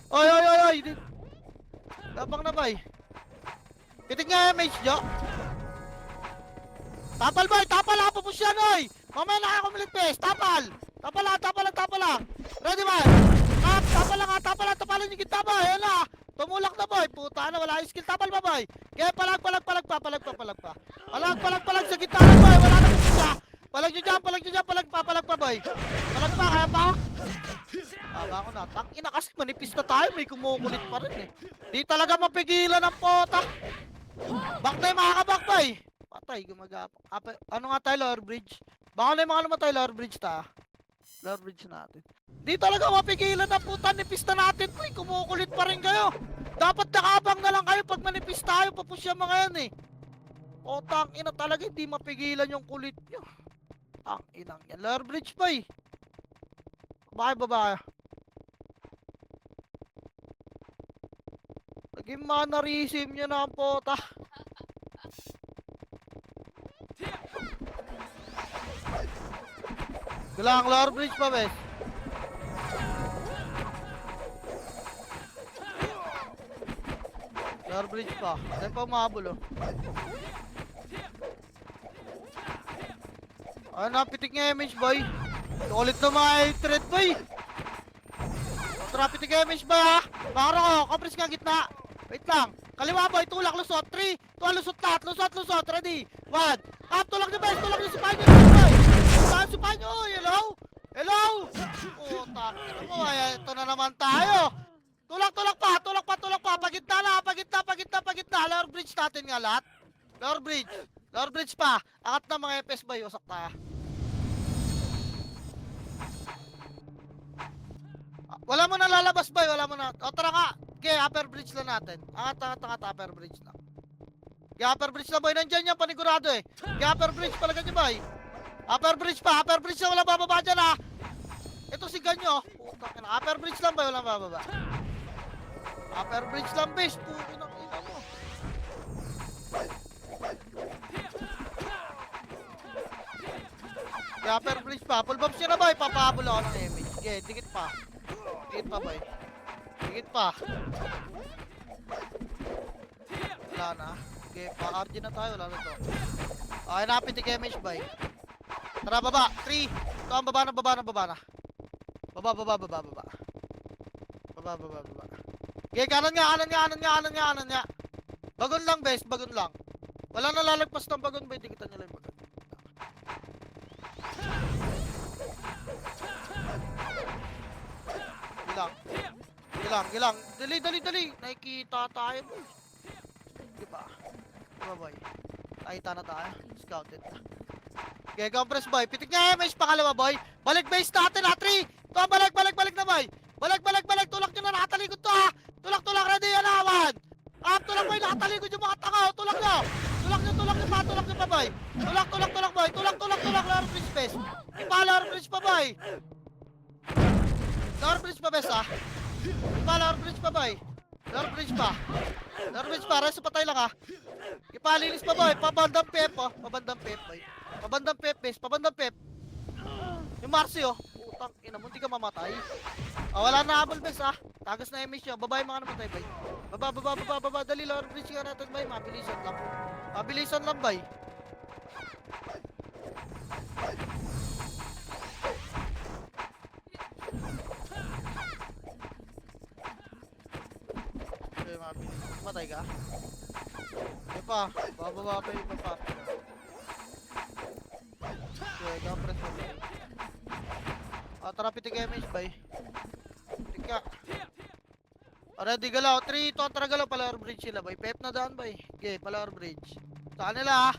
Oy. Labang na, bay. Pitik nga image nyo. Tapal, bay, tapal ha, pupusyan, oy. Mamaya na ako maligpes, tapal. Tapal lang. Ready, bay? Tapal lang, tapalan yung gitna, bay. Ayan na. Tumulak na, boy. Puta na, wala skill. Tapal ba, boy? Kaya palag pa. Palag sa gitna na, boy. Wala na pupusya. Palag nyo dyan, palag pa, boy. Palag pa, kaya pa? Aga ako na. Tangina kasi manipis na tayo, may kumukulit pa rin eh. Di talaga mapigilan ang pota. Back na yung makakabak, boy. Patay, gumagapang. Ano nga tayo, lower bridge? Baka na yung mga naman tayo, lower bridge ta. Lower bridge natin. Di talaga mapigilan na puta, nipis na natin po eh. Kumukulit pa rin kayo. Dapat nakabang na lang kayo pag manipis tayo, papusya mga yan eh. O tangina talaga, hindi mapigilan yung kulit nyo. Tanginang yan. Lower bridge pa eh. Baba. Naging mannerism nyo na ang pota. Galang, lower bridge pa, bes. Lower bridge pa. Saan pa umahabol, oh. Ano, pitik nga image, boy. Ulit na mga thread, boy. Tara, pitik nga image, boy, ha. Bakaro ko, kapris nga gitna. Wait lang. Kaliwa, boy. Tulak, lusot. 3, 2, lusot lahat. Lusot. Ready. 1. Up, tulak nyo, boy. Tulak nyo, supahan nyo, boy. Supahan nyo, hello. Oh, takit mo. Ay, ito na naman tayo. Tulak pa. Pagitna. Lower bridge natin nga lahat. Lower bridge pa. Angat na mga FPS, boy. Wasak tayo. Wala mo na lalabas, boy. O, tara nga. Okay, upper bridge lang natin. Angat, upper bridge lang. Okay, upper bridge lang, boy. Nandyan yan, panigurado eh. Okay, upper bridge, palagan nyo, boy. Upper bridge na, wala bababa dyan, ha. Ito si Ganyo. Putang ina. Upper bridge lang, boy. Walang bababa. Upper bridge lang, base. Puto ng ina mo. Okay, upper bridge pa. Full bombs nyo na, boy. Papahabol ako ng image. Okay, dikit pa, boy. Dikit pa. Wala na. Okay, pa-RG na tayo. Wala na to. Okay, napitik image, boy. Tara, baba. 3. Ito ang baba na. Baba. Okay, kanan nga. Bagon lang, bes. Bagon lang. Wala na lalagpas ng bagon, boy. Dikitan nyo lang yung bagon. Gilang. Dali. Nakikita tayo, boy. Diba, boy? Nakita na tayo. Scouted na. Okay, compress, boy. Pitik nga image pangalawa, boy. Balik base natin, ha. 3. Ito, balik na, boy. Balik. Tulak nyo na, nakatalikod to, ha. Tulak. Ready, yan, ha. 1. Tulak, boy. Nakatalikod yung mga tanga, oh. Tulak nyo pa, boy. Tulak, boy. Tulak. Lower bridge, base. Ipa, lower bridge pa, boy. Lower bridge pa, bes, ha. Ipa, lower bridge pa, boy. Lower bridge pa. Reso pa tayo lang, ha. Ipalinis pa, boy. Pabandang pep, oh. Boy. Pabandang pep. Yung Marcy, oh. Putang ina mo, hindi ka mamatay. Wala na habol, bes, ah. Tagas na image nyo. Babay mga namatay, bay. Baba. Dali, lower bridge ka natin, bay. Mabilisan lang, bay. Okay, mabilis. Matay ka? Hindi pa. Bababa pa yung iba pa. Okay, compress mo, bay. Tara, pitik image, bay. Pitik ka. Ready, galaw. 3, 2, tara, galaw. Palower bridge sila, bay. Pep na daan, bay. Okay, palower bridge. Saan nila, ha?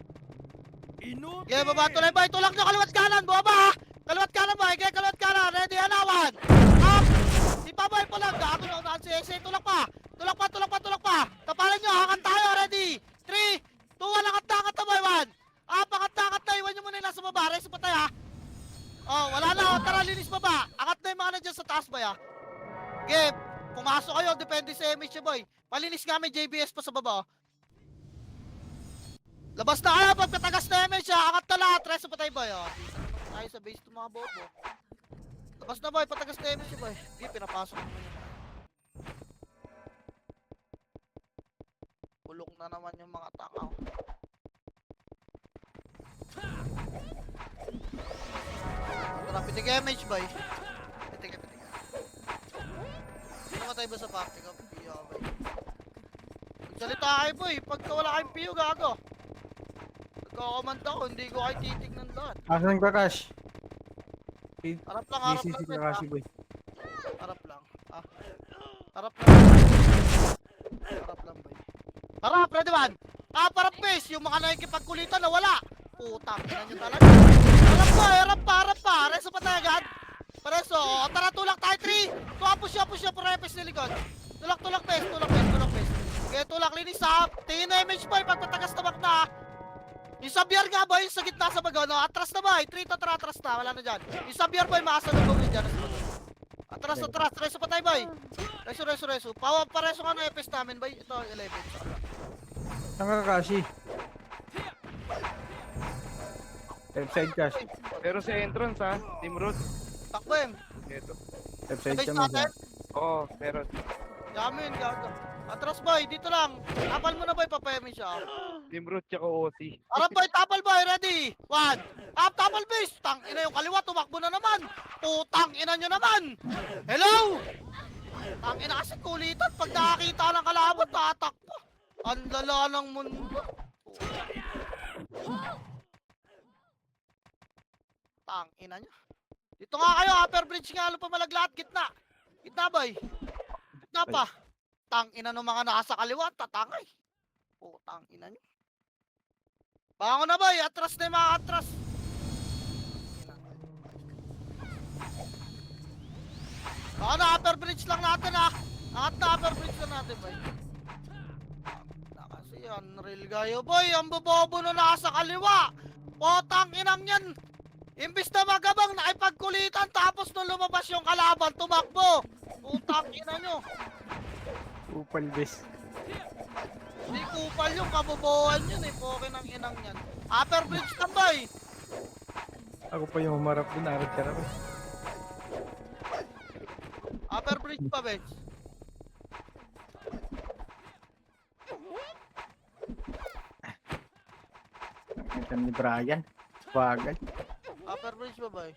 Okay, baba. Tulay, bay. Tulak nyo, kaliwat kanan. Baba, ha? Kaliwat kanan, bay. Okay, kaliwat kanan. Ready, anawan. Up. Si Paboy po lang. Gago na unahan si Ese. Tulak pa. Tapalan nyo. Hakan tayo. Ready. 3, 2, 1. Angat na, boy. 1. Up, Game, pumasok kayo, depende sa MH boy. Palinis nga may JBS pa sa baba. Labas na kayo, pagkatagas na MH angat na lahat, reso patay boy. Tayo sa base to mga bobo. Labas na boy, patagas na MH boy. Game, pinapasok naman yun. Kulong na naman yung mga takaw. Tara, pitig MH boy. Pitig. Namatay ba sa party ko? Piyo ka boy. Magsalita kayo boy, pagka wala kayong piyo gago. Pagkakamanda ko, hindi ko kayo titignan lahat. Asan ka, Cash? Harap lang, GCC ka, boy. Cash, boy. Harap lang. Harap lang. Harap lang boy. Harap, ready man! Harap base, yung mga nakikipagkulitan na wala. Putang, ina nyo talaga. Harap pa. Reso pa tayo agad. Pareso, tara tulak tayo 3. Push up, repes na likod. Tulak base. Okay, tulak, linis ha. Tingin na image boy, pagpatagas tabak na. Yung Sabiar nga boy, sa gitna sa bago, no? Atras na boy, 3 to atras na, wala na dyan. Yung Sabiar boy, makasalubog yun dyan. Atras, reso pa tayo boy. Reso. Pareso nga ng EPS namin boy. Ito, 11. Saan ka, Cash? Left side, Cash. Pero sa entrance ha, Team Root. Takbo yun. Ito. Left side Base kami natin. dyan. Oo, meron. Yamin, gago. Atras boy, dito lang. Tapal mo na boy, papayamin siya. Team Root tsaka OC. Harap boy, tapal boy, ready. 1. Tapal base. Tang ina yung kaliwa, tumakbo na naman. Putang ina nyo naman. Hello? Tang ina kasi kulitan. Pag nakakita ng kalaban, tatakbo. Ang lala ng mundo. Tang ina nyo. Dito nga kayo, upper bridge nga, pa malaglat, gitna. Gitna boy. Gitna pa. Tang ina ng mga nasa kaliwa, tatangay. Putang ina nyo. Bango na boy, atras na yung mga atras. Baka na upper bridge lang natin ha. Angat na upper bridge lang natin boy. Kasi unreal gayo boy, ang bobobo na nasa kaliwa. Potang inang yan. Imbis na magabang nakipagkulitan tapos nung lumabas yung kalaban, tumakbo. Putang ina nyo. Upal, base. Hindi kupal yung kabobohan yun eh. Poke ng inang yan. Upper bridge lang boy. Ako pa yung humarap dun, arap-charap eh. Upper bridge pa bench. Ito ni Brian. Bagay. Upper bridge pa boy.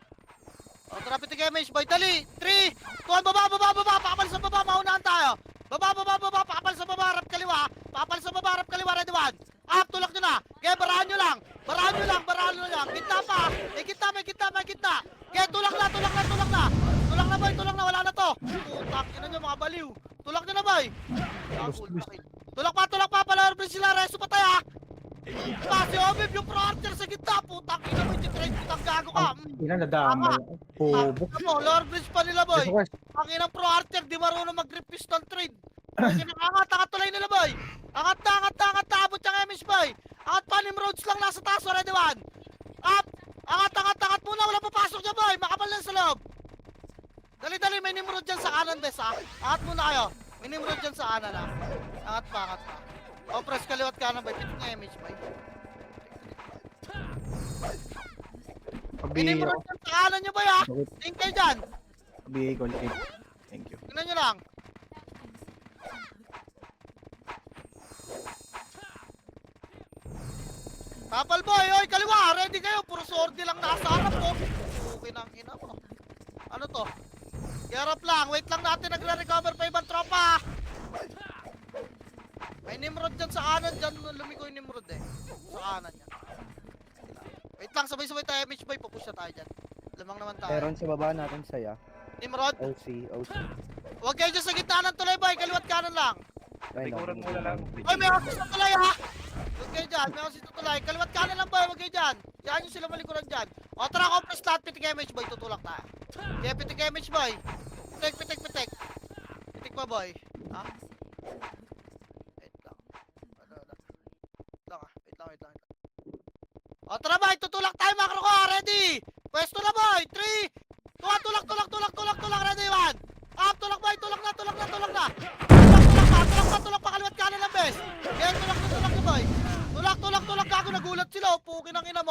O, traffic damage boy. Dali! 3! 2! Baba! Pakapal sa baba! Maunahan tayo! Baba! Pakapal sa baba! Harap kaliwa! Pakapal sa baba! Harap kaliwa! Ready one! Up! Tulak nyo na! Kaya barahan nyo lang! Barahan nyo lang! Gitna pa! May gitna! Kaya tulak na! Tulak na boy! Wala na to! Putak! Ina nyo mga baliw! Tulak nyo na boy! Tulak pa! Pala bridge sila! Reso pa tayo ha! Si Obib yung pro-archer sa gitna! Putak! Ina mo! Ititrade kitang gago ka! Ina, nadamay. Bobo. Lower bridge pa nila boy! Ito, Cash. Ang inang pro-archer, di marunong mag-grip pistol trade. Angat tulay nila boy. Angat na, abot yung MS boy. Angat pa, Nimrods lang nasa taas, ready one. Up, angat muna, wala papasok dyan boy. Makapal lang sa loob. Dali, may Nimrod dyan sa kanan bes ha. Angat muna kayo. May Nimrod dyan sa kanan ha. Angat pa. O, press kaliwat kanan boy. Pitik na MS boy. May Pabigay Nimrod ako. dyan sa kanan nyo boy ha. Bakit? Tingin kayo dyan. Pabigay ko ulit. Thank you. Tingnan nyo lang. Tapal boy, oy, kaliwa, ready kayo, puro sordi lang nasa harap ko. Okay nang ina mo. Ano to? Garap lang, wait lang natin, nagre-recover pa ibang tropa. May Nimrod dyan sa kanan, dyan lumiko yung Nimrod eh. Sa kanan yan. Wait lang, sabay-sabay tayo, Mitch boy, pupush na tayo dyan. Lamang naman tayo. Meron sa baba natin saya. Nimrod, OC. huwag kayo dyan sa gitna ng tulay boy, kaliwat kanan lang. Likuran muna lang. Oy, may office na tulay ha! Huwag kayo dyan, may office na tulay. Kaliwat kanan lang boy, huwag kayo dyan. Diyan nyo sila malikuran dyan. O tara, compress lahat, pitik MH boy, tutulak tayo. Kaya pitik MH boy. Pitik. Pitik pa boy. Ha? Wait lang. Wait lang. O tara boy, tutulak tayo makro ko, ready! Pwesto na boy, 3! Tulak, ready 1! Up, tulak boy, tulak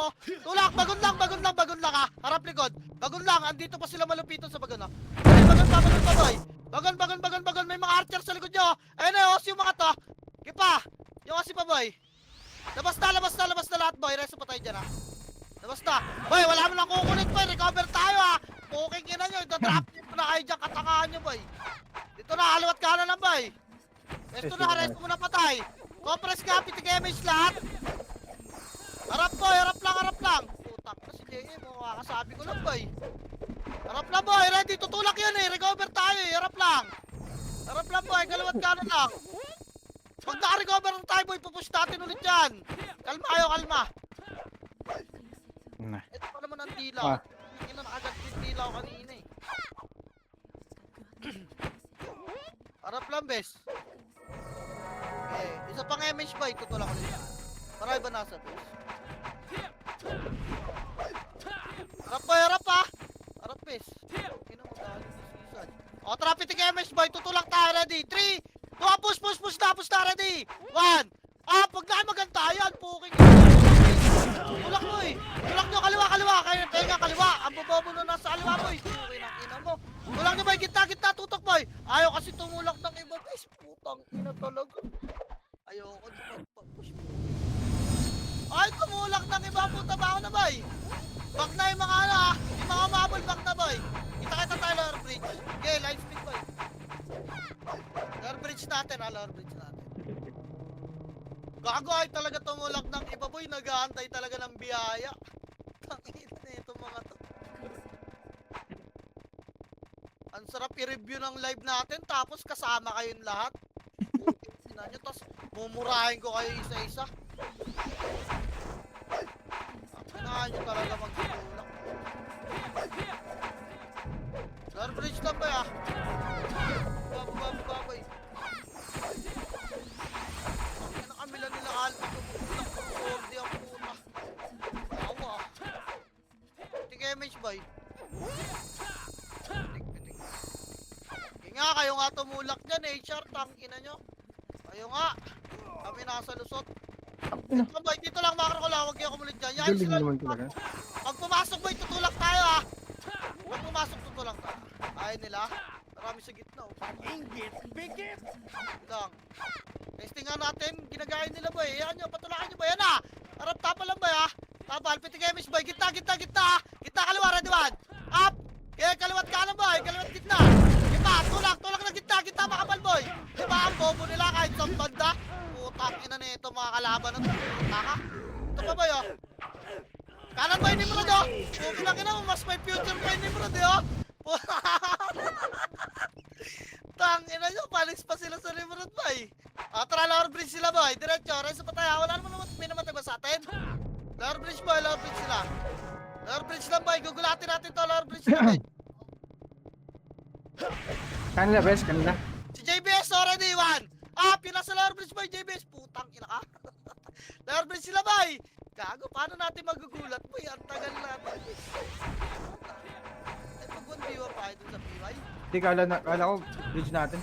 oh. Tulak, bagon lang ha. Harap likod. Bagon lang, andito pa sila malupito sa bagon ha. Bagon pa boy. Bagon. May mga archer sa likod nyo. Ayun na, os yung mga to. Kipa, yung osi pa boy. Labas na lahat boy. Reso pa tayo dyan ha. Labas na. Boy, wala mo lang kukulit boy. Recover tayo ha. Puking ina nyo. Ito-trap nyo na kayo dyan. Katangahan nyo boy. Dito na, haliwat kanan lang boy. Resto na, resto mo na patay. Compress ka, pitig damage lahat. Harap boy, harap lang. Putak na si JM, makakasabi ko lang boy. Harap lang boy, ready, tutulak yun eh. Recover tayo eh, harap lang boy, kalawat kanan lang. Pag naka-recover ng tayo boy, pupush natin ulit yan. Kalma kayo, kalma. Na. Ito pa naman ang dilaw. Ah. Hindi na nakagat yung dilaw kanina eh. Harap lang bes. Okay, isa pang MH boy, tutulak ulit. Para iba nasa bes. Harap ha. Harap bes. Ina mo dahil sa season. O, tara pitik MH boy, tutulak tayo, ready. 3, 2, push na, ready. 1, up, pag na maganda yan, puking. Tulak mo eh. Tulak nyo, kaliwa. Kaya tenga, kaliwa. Ang bobobo na nasa kaliwa boy. Puking ang ina mo. Tulak nyo boy, gitna, tutok boy. Ayaw kasi tumulak ng iba guys. Putang ina talaga. Ayoko na magpapush mo. Ay, tumulak ng iba, puta ba ako na boy? Back na yung mga ano ha. Yung mga mabol, back na boy. Kita tayo lower bridge. Okay, line speed boy. Lower bridge natin ha, lower bridge natin. Gago ay talaga tumulak ng iba boy. Nag-aantay talaga ng biyaya. Tangina na itong mga to. Ang sarap i-review ng live natin tapos kasama kayong lahat. Tingnan nyo, tapos mumurahin ko kayo isa-isa. Kailangan nyo talaga magtulak. Lower bridge lang ba ya? Babay. Ang nakamilan nila alpha tumulak ng sordi ang puta. Awa. Pitik MH boy. Pitik. Kaya nga kayo nga tumulak dyan HR, tangina nyo. Kayo nga. Kami nasa lusot. Dito boy, dito lang makro ko lang, huwag kayo kumulit dyan. Yan Galing sila. naman talaga. Pag pumasok boy, tutulak tayo ha. Pag pumasok, tutulak tayo. Ayaw nila. Marami sa gitna oh. Bigit! Lang. Testing nga natin, ginagaya nila boy. Yan nyo, patulakan nyo boy. Yan ha. Harap tapa lang boy ha. Tapal, pitik emis boy. Gitna. Gitna kaliwa, ready one. Up! Kaya kaliwat kanan boy. Kaliwat gitna. Tulak na gitna makapal boy. Diba ang bobo nila kahit sa banda? Putang ina na ito mga kalaban na ito. Taka. Ito pa boy oh. Kanan boy Nimrod oh. Puki lang ina mo, mas may future pa yung Nimrod eh oh. Tang ina nyo, palis pa sila sa Nimrod boy. Tara lower bridge sila boy. Diretso, reso pa tayo. Wala naman may namatay ba sa atin? Lower bridge boy, lower bridge sila. Lower bridge lang boy, gugulatin natin to lower bridge sila boy. Kanila, bes, kanila. Si JBS already, one. Up, yun nasa lower bridge boy, JBS. Putang ina ka. Lower bridge sila boy. Gago, paano natin magugulat boy? Ang tagal natin. Ay, pag 1v1 pa kayo dun sa PY. Hindi, kala ko, bridge natin.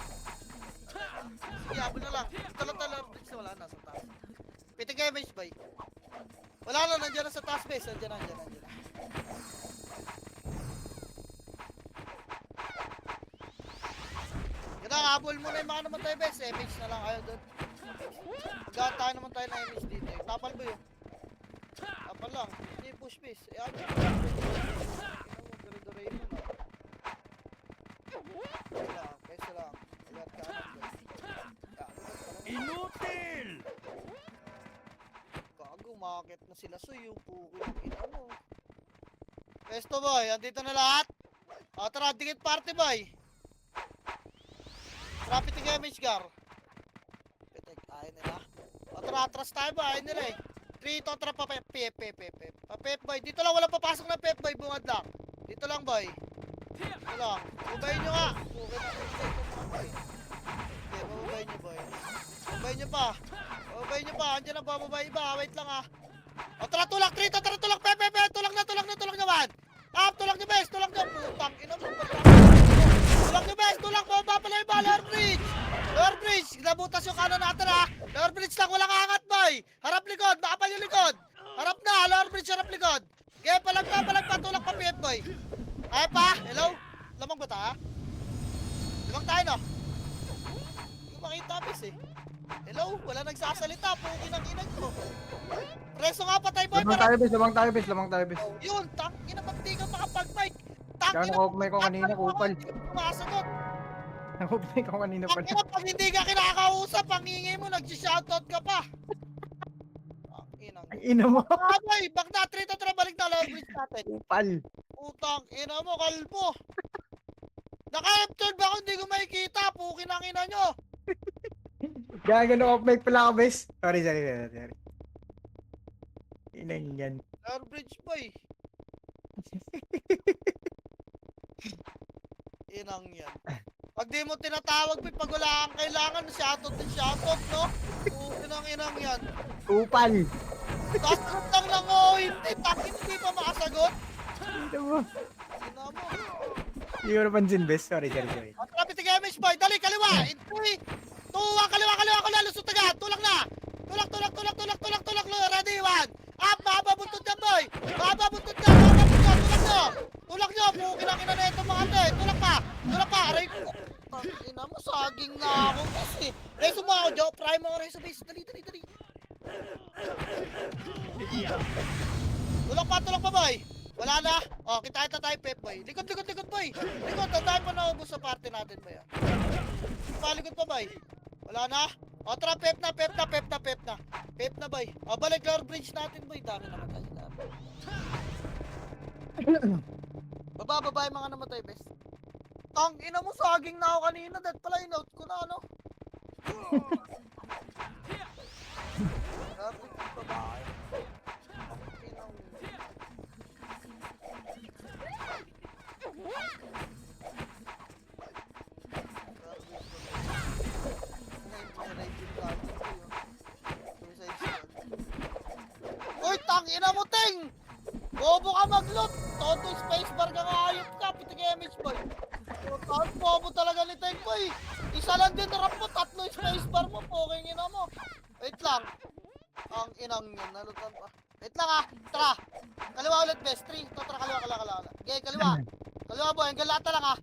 Sige, habol na lang. Ito lang lower bridge na wala na sa taas. Pitik kayo base boy. Wala na, nandiyan na sa taas base. Nandiyan na. Habol mo na yung mga naman tayo bes, MH na lang kayo doon. Magkatahan naman tayo na MH dito eh. Tapal ba yun? Tapal lang, hindi push base. Eh ano? Dure-dure yun ano. Pesa lang. Agat ka Inutil! Gago, umakit na sila suyo. Puko ng ina mo. Pesto boy, andito na lahat. Tara, dikit party boy. Rapid yung damage gar. Pitik, ayaw nila. Tara, atras tayo ba? Ayaw nila eh. 3, ito, tara pa, pep boy. Dito lang, walang papasok na pep boy, bungad lang. Dito lang boy. Dito lang. Babayin nyo nga. Okay na, babayin nyo boy. Babayin nyo pa. Andiyan na bababay iba, wait lang ah. Tara, tulak, 3, tara, tulak, pep. Tulak na man. Up, tulak nyo bes, tulak nyo. Putang, ina mo. Tulak nyo bes, tulak mo, papalay ba, lower bridge, nabutas yung kanan natin ha. Lower bridge lang, walang angat boy. Harap likod, makapal yung likod. Harap na, lower bridge, harap likod. Okay, palag pa, tulak pa, PF boy. Ay pa, hello? Lamang ba ta? Lamang tayo, no? Hindi ko makita, bis eh. Hello? Wala nagsasalita, puki ng inag ko. Preso nga, patay boy, Lamang tayo, bes. Lamang tayo, bes. Lamang tayo, bes. Yun, tangina, ba't di ka makapag-mic? Kaya Tangina, nakukmay ko kanina, kupal. sumasagot. Nakukmay ko kanina pala. Tangina, pag hindi ka kinakausap, ang ingay mo, nag-shoutout ka pa. Tanginang. Ang ina mo. Aboy, back na, 3 to 3, balik na, lower bridge natin. Kupal. Utang, ina mo, kalbo. Naka-F12 ba kung hindi ko makikita? Pukin ang ina nyo. Gaga na off mic pala ako, bes. Sorry. Inang yan. Lower bridge boy. Inang yan. Pag di mo tinatawag, pag wala kang kailangan, shoutout, no? Pukin ang inang yan. Kupal. Kasagot lang ng oo, hindi. Takin, hindi pa makasagot. Ina mo. Ina mo. Hindi ko napansin, bes. Sorry. At rapid to damage boy. Dali, kaliwa. In 3, 2, 1, kaliwa, lusot agad. Tulak na. Tulak. Ready, 1. Up, mahaba buntot yan boy. Mahaba buntot yan. Tulak nyo. Pukin ang ina na ito mga ate. Tulak pa. Aray ko. Ina mo, saging na ako kasi. Reso mo ako, Joe. Prime mo, reso base. Dali. Tulak pa boy. Wala na. O, kita tayo, Pep boy. Likod boy. Likod, tandaan pa na ubos sa party natin boy. Palikod pa boy. Wala na. O, tara, Pep na. Pep na boy. O, balik lower bridge natin boy. Dami namatay. Baba yung mga namatay, best. Tang ina mo, saging na ako kanina. That pala, in-out ko na, ano? Grabe, babae. Ina mo. Uy, tang ina mo, Ting! Bobo ka mag-loot! Todo spacebar ka nga ayop ka, pitik image boy. Ang bobo talaga ni Ting boy. Isa lang din rap mo, 3 spacebar mo, poking ina mo. Wait lang. Ang inang yun, nalutan pa. Wait lang ah, tara. Kaliwa ulit best, 3. Ito, tara, kaliwa. Okay, kaliwa. Kaliwa boy, ang galata lang ah.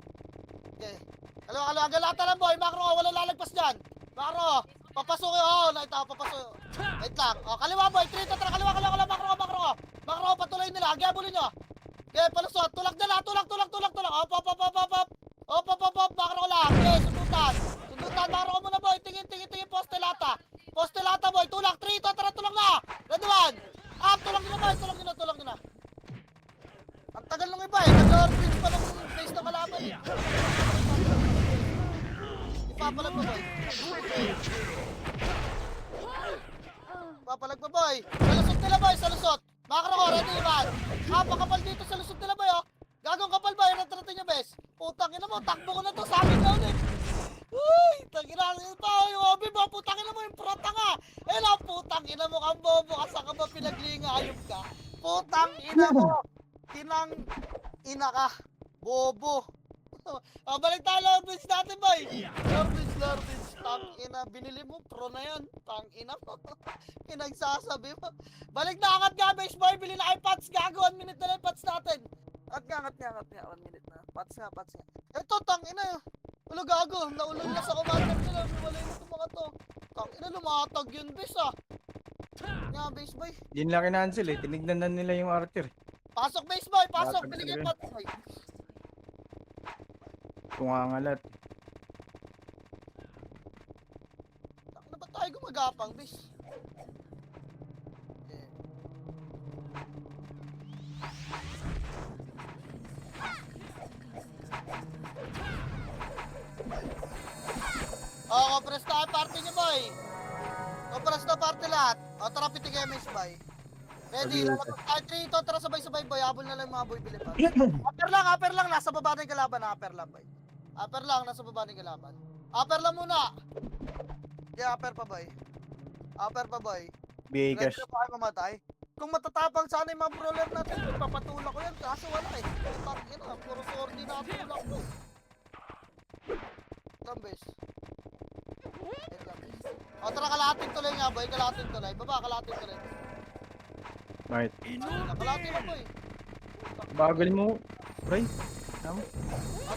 Okay. Kaliwa, ang galata lang boy, makro, wala lalagpas dyan. Makro, papasok yun, papasok. Wait lang, kaliwa boy, 3, ito, tara, kaliwa, makro. Makro, patuloy nila, agabulin nyo. Okay, palusot, tulak na lang, tulak. Op, makro lang. Okay, sundutan, makro mo na boy, tingin, poste lata boy, tulak, 3, ito, tara, tulak na. Ready 1, up, tulak nyo na. Ang tagal nung iba eh, nag-lower bridge pa nung face na kalaban eh. Ipapalag mo boy. Papalag pa boy. Sa lusot. Makro ko, ready man. Pakapal dito sa lusot nila boy oh. Gagong kapal boy, natratin nyo bes. Putang ina mo, takbo ko na to, sa akin na ulit. Uy, tangina pa yung obi mo, putang ina mo yung prata nga. Hello, putang ina mo kang bobo, asa ka ba pinaglinga, ayop ka. Putang ina mo. Kinang ina ka. Bobo. Balik tayo lower bridge natin boy. Lower bridge. Tang ina, binili mo, pro na yan. Tang ina mo. Pinagsasabi mo. Balik na, angat nga base boy. Bili na kayo pats, gago. 1 minute na lang pats natin. Angat nga. 1 minute na. Pats nga. Ito, tang ina. Ulo gago. Naulol na sa commander nila. Walay mo itong mga to. Tang ina, lumatag yun base ah. Nga base boy. Hindi nila kinancel eh. Tinignan na nila yung Archer. Pasok base boy, pasok. Latag Bili kayo talaga. pats boy. Kungangalat. Ano ba tayo gumagapang, bis? Compress na ang party niyo, boy. Compress na party lahat. Tara, pitig MS, boy. Ready, lalabas tayo 3 ito. Tara, sabay-sabay, boy. Habol na lang mga boy, bilip pa. Upper lang. Nasa baba na yung kalaban, upper lang, boy. Upper lang, nasa baba na yung kalaban. Upper lang muna. Okay, upper pa, boy. BA Ready cash. na ba kayo mamatay? Kung matatapang sana yung mga brawler natin, papatulak ko yan. Kaso wala eh. Putang ina, puro sordi na tulak ko. Gambes. Tara, kalahating tuloy nga, boy. Baba, kalahating tuloy. Right. Nakalati mo boy. Bagal mo. Pre.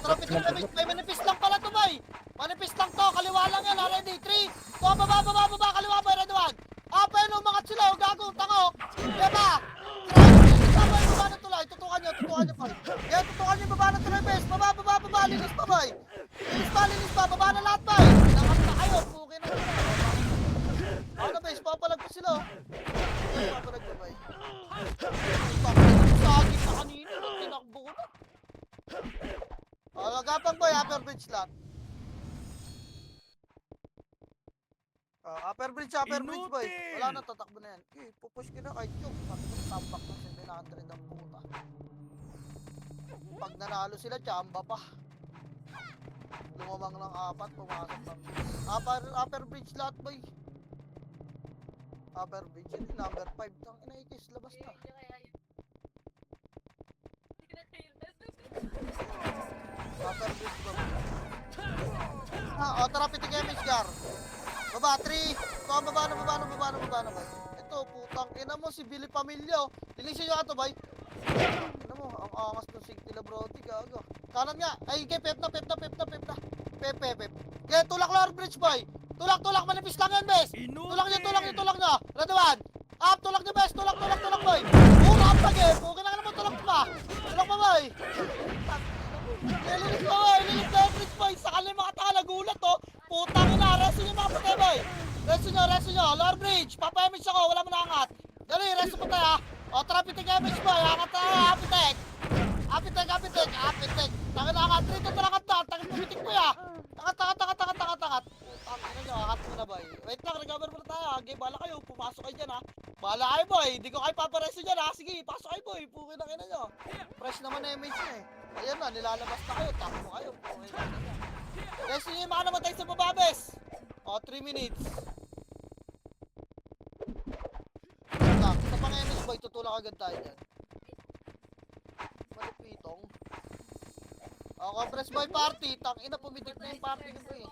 Traffic damage, may manipis lang pala to boy. Manipis lang to, kaliwa lang yan, ready. 3, 2, baba, kaliwa boy, ready 1. Ayun, umangat sila, gago, tango. Diba? Baba ng tulay, tutukan nyo boy. Kaya tutukan nyo baba ng tulay, bes. Baba, linis pa boy. Linis pa, baba na lahat boy. Nakap na kayo, pukin na sila. Ano bes, papalag pa sila. Papalag pa boy. Saging na kanina, tinakbo ko na. Gapang boy, upper bridge lang. Upper bridge boy. Wala na, tatakbo na yan. Pupush ka na kahit yung tampak ng 700 ang puta. Pag nanalo sila, chamba pa. Lumamang ng 4, pumasok ng upper bridge lahat boy. Upper bridge, yun number 5. Tang inaikis, labas na. Upper bridge ba? Tara, pitik image gar. Baba, 3. Baba na boy. Ito, putang ina mo, si Billy Pamilyo. Linisin nyo ato, boy. Ano mo, ang angas ng sig nila, bro. Gago. Kanan nga. Ay, kay Pep na. Pep. Kaya, tulak lower bridge, boy. Tulak, manipis lang yan, bes. Tulak nyo. Radawan. Up, tulak nyo, bes. Tulak, boy. Up pag eh. Pukin na naman, tulak pa, boy. Lilis lower bridge, boy. Sakal yung mga tanga, nagulat, oh. Putang ina, resin yung mga patay boy. Resin nyo, lower bridge. Papa-image ako, wala mo naangat. Dali, resin patay ha. Tara, pitik image boy. Angat na, apitek. Tangin na angat, rito talakat na. Tangin pumitik mo ya. Angat. Putang ina nyo, angat mo na boy. Wait lang, recover muna tayo ha. Okay, bahala kayo, pumasok kayo dyan ha. Bahala kayo boy, hindi ko kayo paparesin dyan ha. Sige, pasok kayo boy, pukin ang ina nyo. Fresh naman na image nyo eh. Ayan na, nilalabas na kayo, takbo kayo. Pukin ang ina nyo. Guys, yun yung mga namatay sa bababes. 3 minutes. Sa pang-image boy, tutulak agad tayo dyan. Malupitong. Compress boy party. Tangina, pumitik na yung party nyo boy.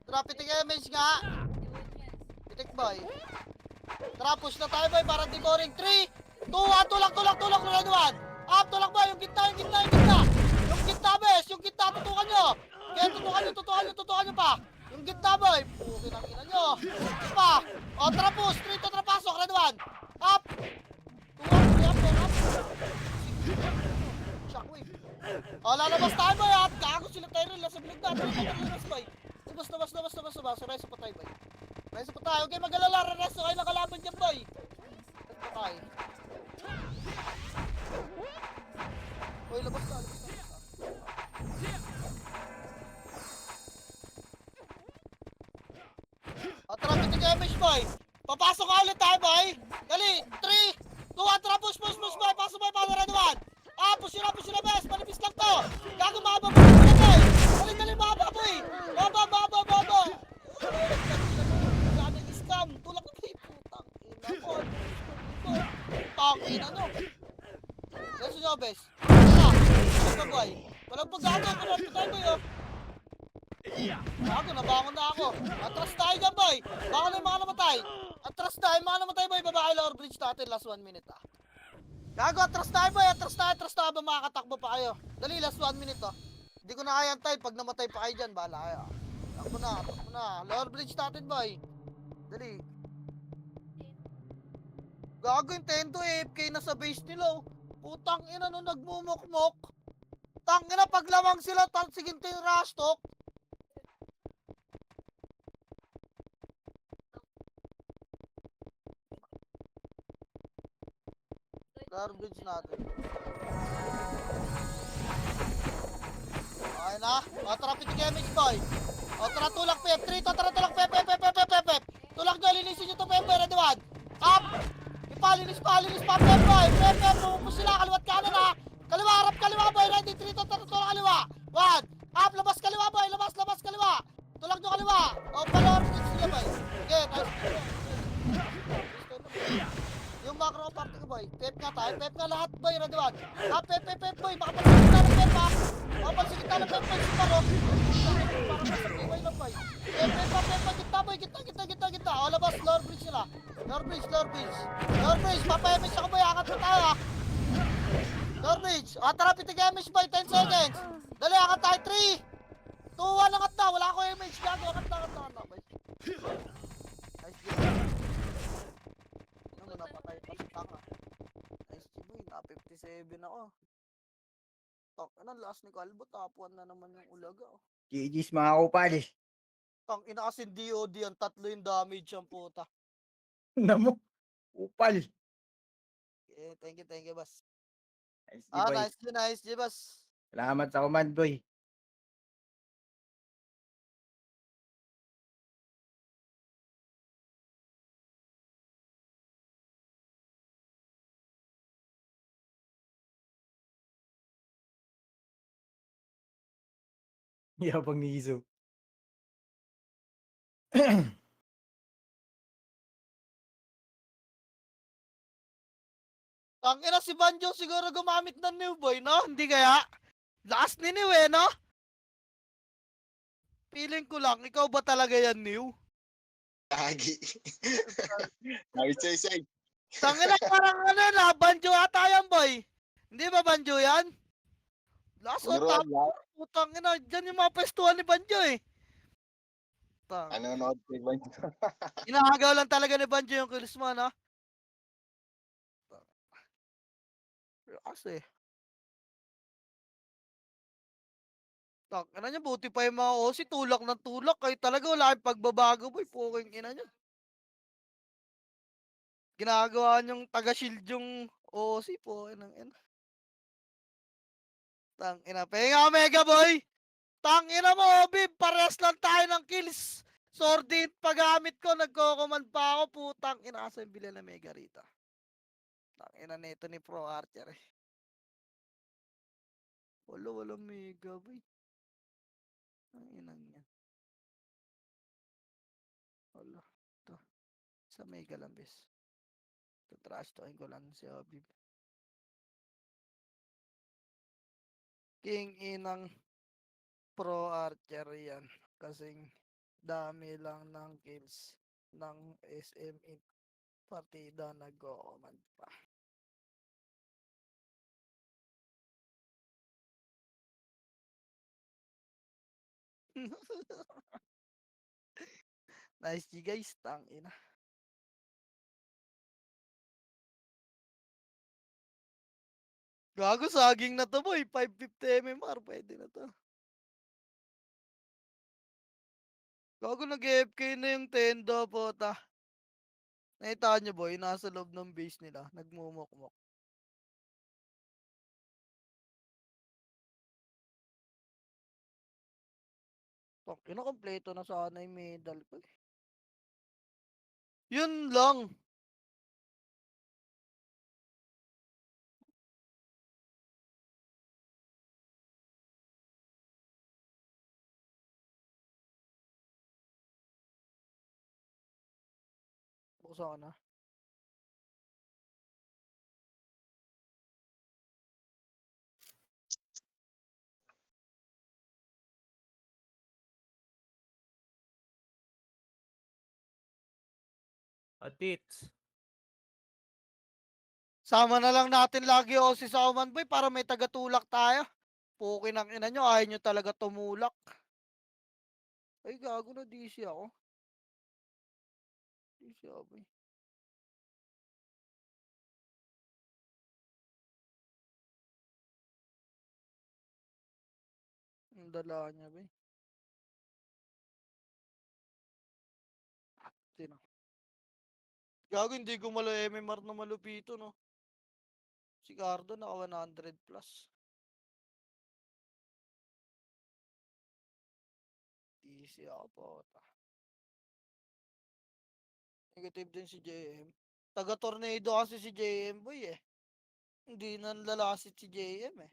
Tara, pitik image nga. Pitik boy. Tara, push na tayo boy para di boring. 3, 2, 1, tulak, red 1. Up, tulak boy, yung gitna. Yung gitna bes, tutukan nyo. Kaya tutukan nyo pa. Yung gitna boy. Pukin ang ina nyo. Pa. Tara push. 3, tara pasok. Red 1. Up. 2, 1, 3, up. Shockwave. Lalabas tayo boy. Gago sila tayo rin. Nasa bilig na. Labas boy. Labas. Reso pa tayo boy. Okay, mag-alala. Reso kayo nakalaban dyan boy. Reso pa tayo. Boy, labas na. Tara, pitik image boy. Papasok ka ulit tayo boy. Dali, 3, 2, 1, tara, push boy. Pasok boy, red 1. Push yun na bes. Manipis lang to. Gago, mahaba boy. Dali, mahaba boy. Mahaba. Gano'ng scam. Tulak na boy. Putang ina ko. Pangin ano. Reso nyo bes. Tara, boy. Walang paggago. Walang tayo boy oh. Nabangon na ako. Atras tayo dyan boy. Baka na yung mga namatay. Atras boy. Babae lower bridge natin. Last 1 minute Gago, atras tayo boy. Atras tayo ba makakatakbo pa kayo. Dali, last 1 minute Hindi ko na kaya antay. Pag namatay pa kayo dyan, bahala kayo. Takbo na. Lower bridge natin boy. Dali. Gago yung Tendo AFK na sa base nila Putang ina nung nagmumukmok. Tangina pag lamang sila. Sige yung rush talk. Garbage natin. Okay na. Tara, pitik image boy. Tara, tulak pep. 3, tara, tulak pep. Tulak nyo, linisin nyo to pep. Red 1. Up. Linis pa, pep boy. Pep, pumupos sila. Kaliwat kanan Kaliwa, harap kaliwa boy. Ready, 3, tara, tulak kaliwa. 1. Up, labas kaliwa boy. Labas kaliwa. Tulak nyo kaliwa. Palor, sila boy. Okay, nice. Yung macro party ko boy, pep nga tayo, pep nga lahat boy, Red 1. Pep boy, makapalsigit na ng pep makapalsigit na ng pep boy, si Paro. Parang nasa PY lang boy. Pep, gitna boy, gitna. Labas, lower bridge sila. Lorbridge, papayamis ako boy, angat na tayo ah. Lorbridge, tara pitig-emish boy, 10 seconds. Dali, angat tayo, 3, 2, 1, angat na, wala ako image, gago, angat na, boy. Nice game. Ano, napatay pa si Tanga. Nice game boy, na 57 ako. Ano, last ni Calvo, top 1 na naman yung ulaga oh. GG's mga kupal. Tang ina kasi DOD ang 3 yung damage ang puta. Namo. Kupal. Thank you, boss. Nice, boy. Nice, boss. Salamat sa command, boy. Yabang ni Izo. Tang ina si Banjo siguro gumamit ng new boy, no? Hindi kaya? Last ni New eh, no? Feeling ko lang, ikaw ba talaga yan, New? Lagi. Sabi say. Tang ina parang ano na, Banjo ata yan, boy. Hindi ba Banjo yan? Last one, Siguro, top. Putang ina, dyan yung mga pwestuhan ni Banjo eh. Tang. ano nood ko ba? Inahagaw lang talaga ni Banjo yung kills mo, no? Kasi. Tak, ina niya, buti pa yung mga OC, tulak ng tulak. Kayo talaga wala kayong pagbabago, boy. Puking ina niya. Ginagawa niyong taga-shield yung OC po. Inang ina. Tang ina. Penga Mega Boy! Tang ina mo, Bib! Parehas lang tayo ng kills. Sordid paggamit ko, nagko-command pa ako. Putang ina. Asa yung bilhin na Mega rita? Tang ina nito ni Pro Archer eh. Walang Mega Boy. Ang inang yan. Wala. Ito. Sa Mega lang, bes. Trash talking ko lang si Habib. King inang Pro Archer yan. Kasing dami lang ng kills ng SM in partida nag-command pa. Nice G guys, tang ina. Gago saging na to boy, 550 MMR, pwede na to. Gago nag-AFK na yung tenda pota. Nakita nyo boy, nasa loob ng base nila, nagmumukmok. Tok, ina kompleto na sana yung medal ko eh. Yun lang. Buksan ko na. Atits. Sama na lang natin lagi o si Sauman Boy para may tagatulak tayo. Pukin ang ina nyo, ayaw nyo talaga tumulak. Ay gago na DC ako. DC ako boy. Ang dala niya boy. Sino? Gago hindi ko malo MMR na malupito no. Si Cardo naka 100 plus. DC ako po. Negative din si JM. Taga-tornado kasi si JM boy eh. Hindi na lalasit si JM eh.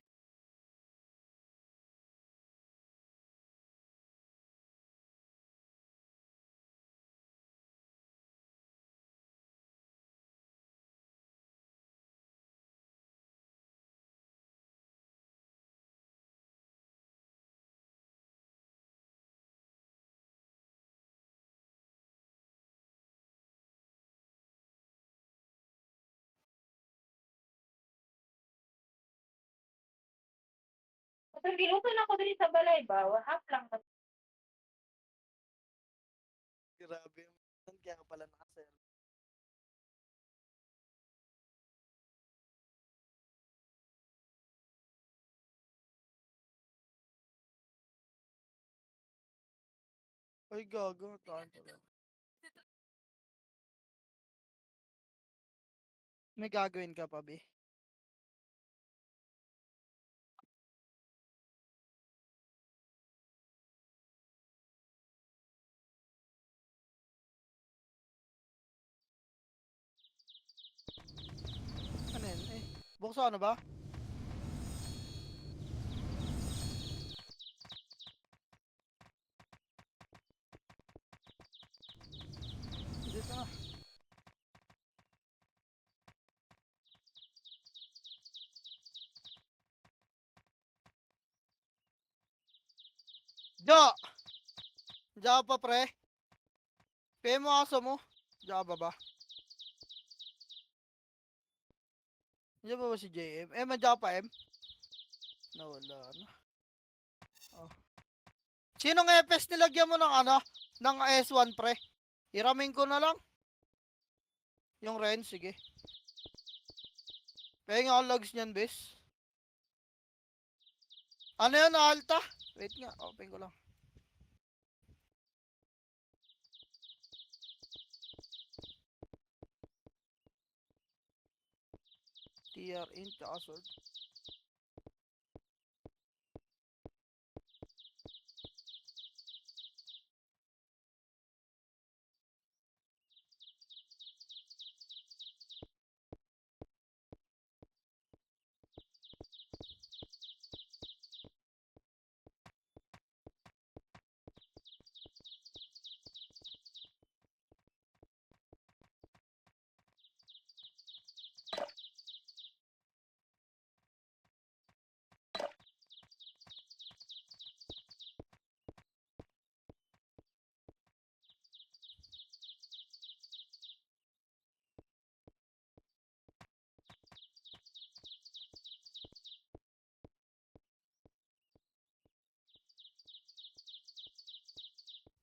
Pinuto na ko din sa balay ba? Half lang. Grabe yung kaya ka pala nakasel. Ay, gago. Tahan pala. May gagawin ka pa, be? Ano yun? Eh, buksan na ba? Dito na. Jo! Diyan pa, pre. Pay mo aso mo. Diyan ba ba? Diyan ba si JM? Eh, madyan pa, M? Nawala na. Oh. Sinong FS nilagyan mo ng ano? Ng S1, pre? Iramin ko na lang. Yung Ren, sige. Pay nga ang logs niyan, bes. Ano yun, Alta? Wait nga, open ko lang. TR int, tsaka sword.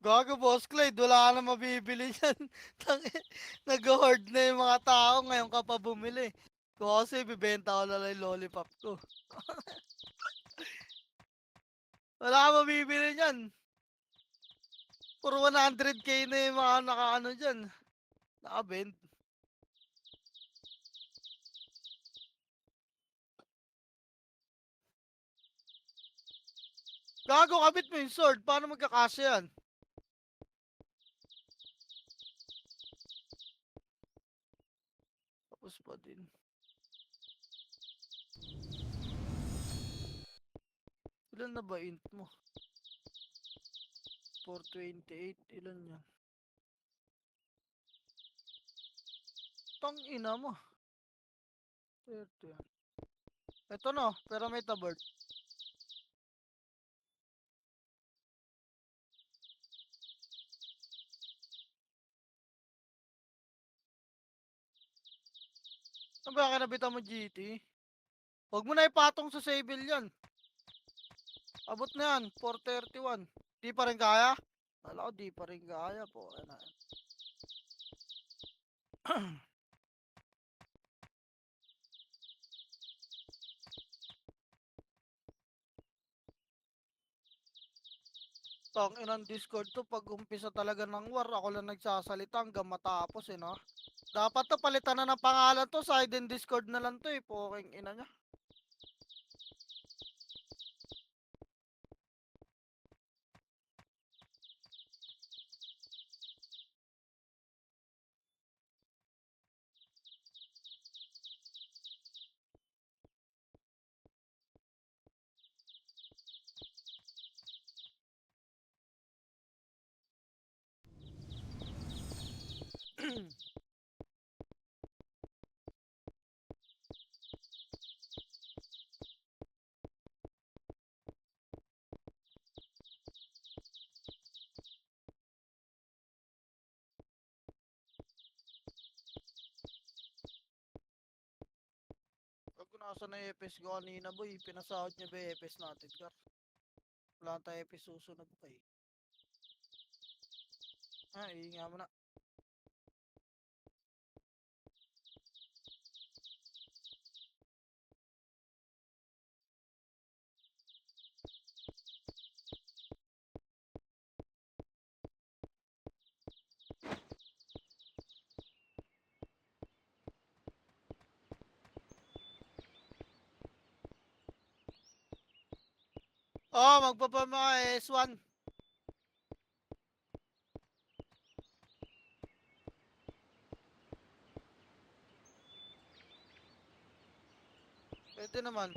Gago, Boss Clyde, wala ka na mabibili dyan. Nag-hoard na yung mga tao, ngayon ka pa bumili. Kung kasi, bibenta ko na lang yung lollipop ko. Wala ka mabibili dyan. Puro 100k na yung mga nakaano dyan. Nakabend. Gago, kabit mo yung sword. Paano magkakasya yan? Tapos pa din. Ilan na ba int mo? 428. Ilan yan? Tang ina mo. 30 yan. Ito no, pero may tabard. Ano ba kinabitan mo GT? Huwag mo na ipatong sa Sable yan. Abot na yan, 431. Di pa rin kaya? Wala ko, di pa rin kaya po. Ano. Tang inang Discord to, pag umpisa talaga ng war, ako lang nagsasalita hanggang matapos eh, no? Dapat to, palitan na ng pangalan to, side in Discord na lang to eh, poking ina niya. Pag nasa naubusan ng EPS ko kanina boy. Pinasahod niya ba yung EPS natin, Gar? Wala tayong EPS susunod pa eh. Iinga mo na. Oh, magpapa mga S1. Pwede naman.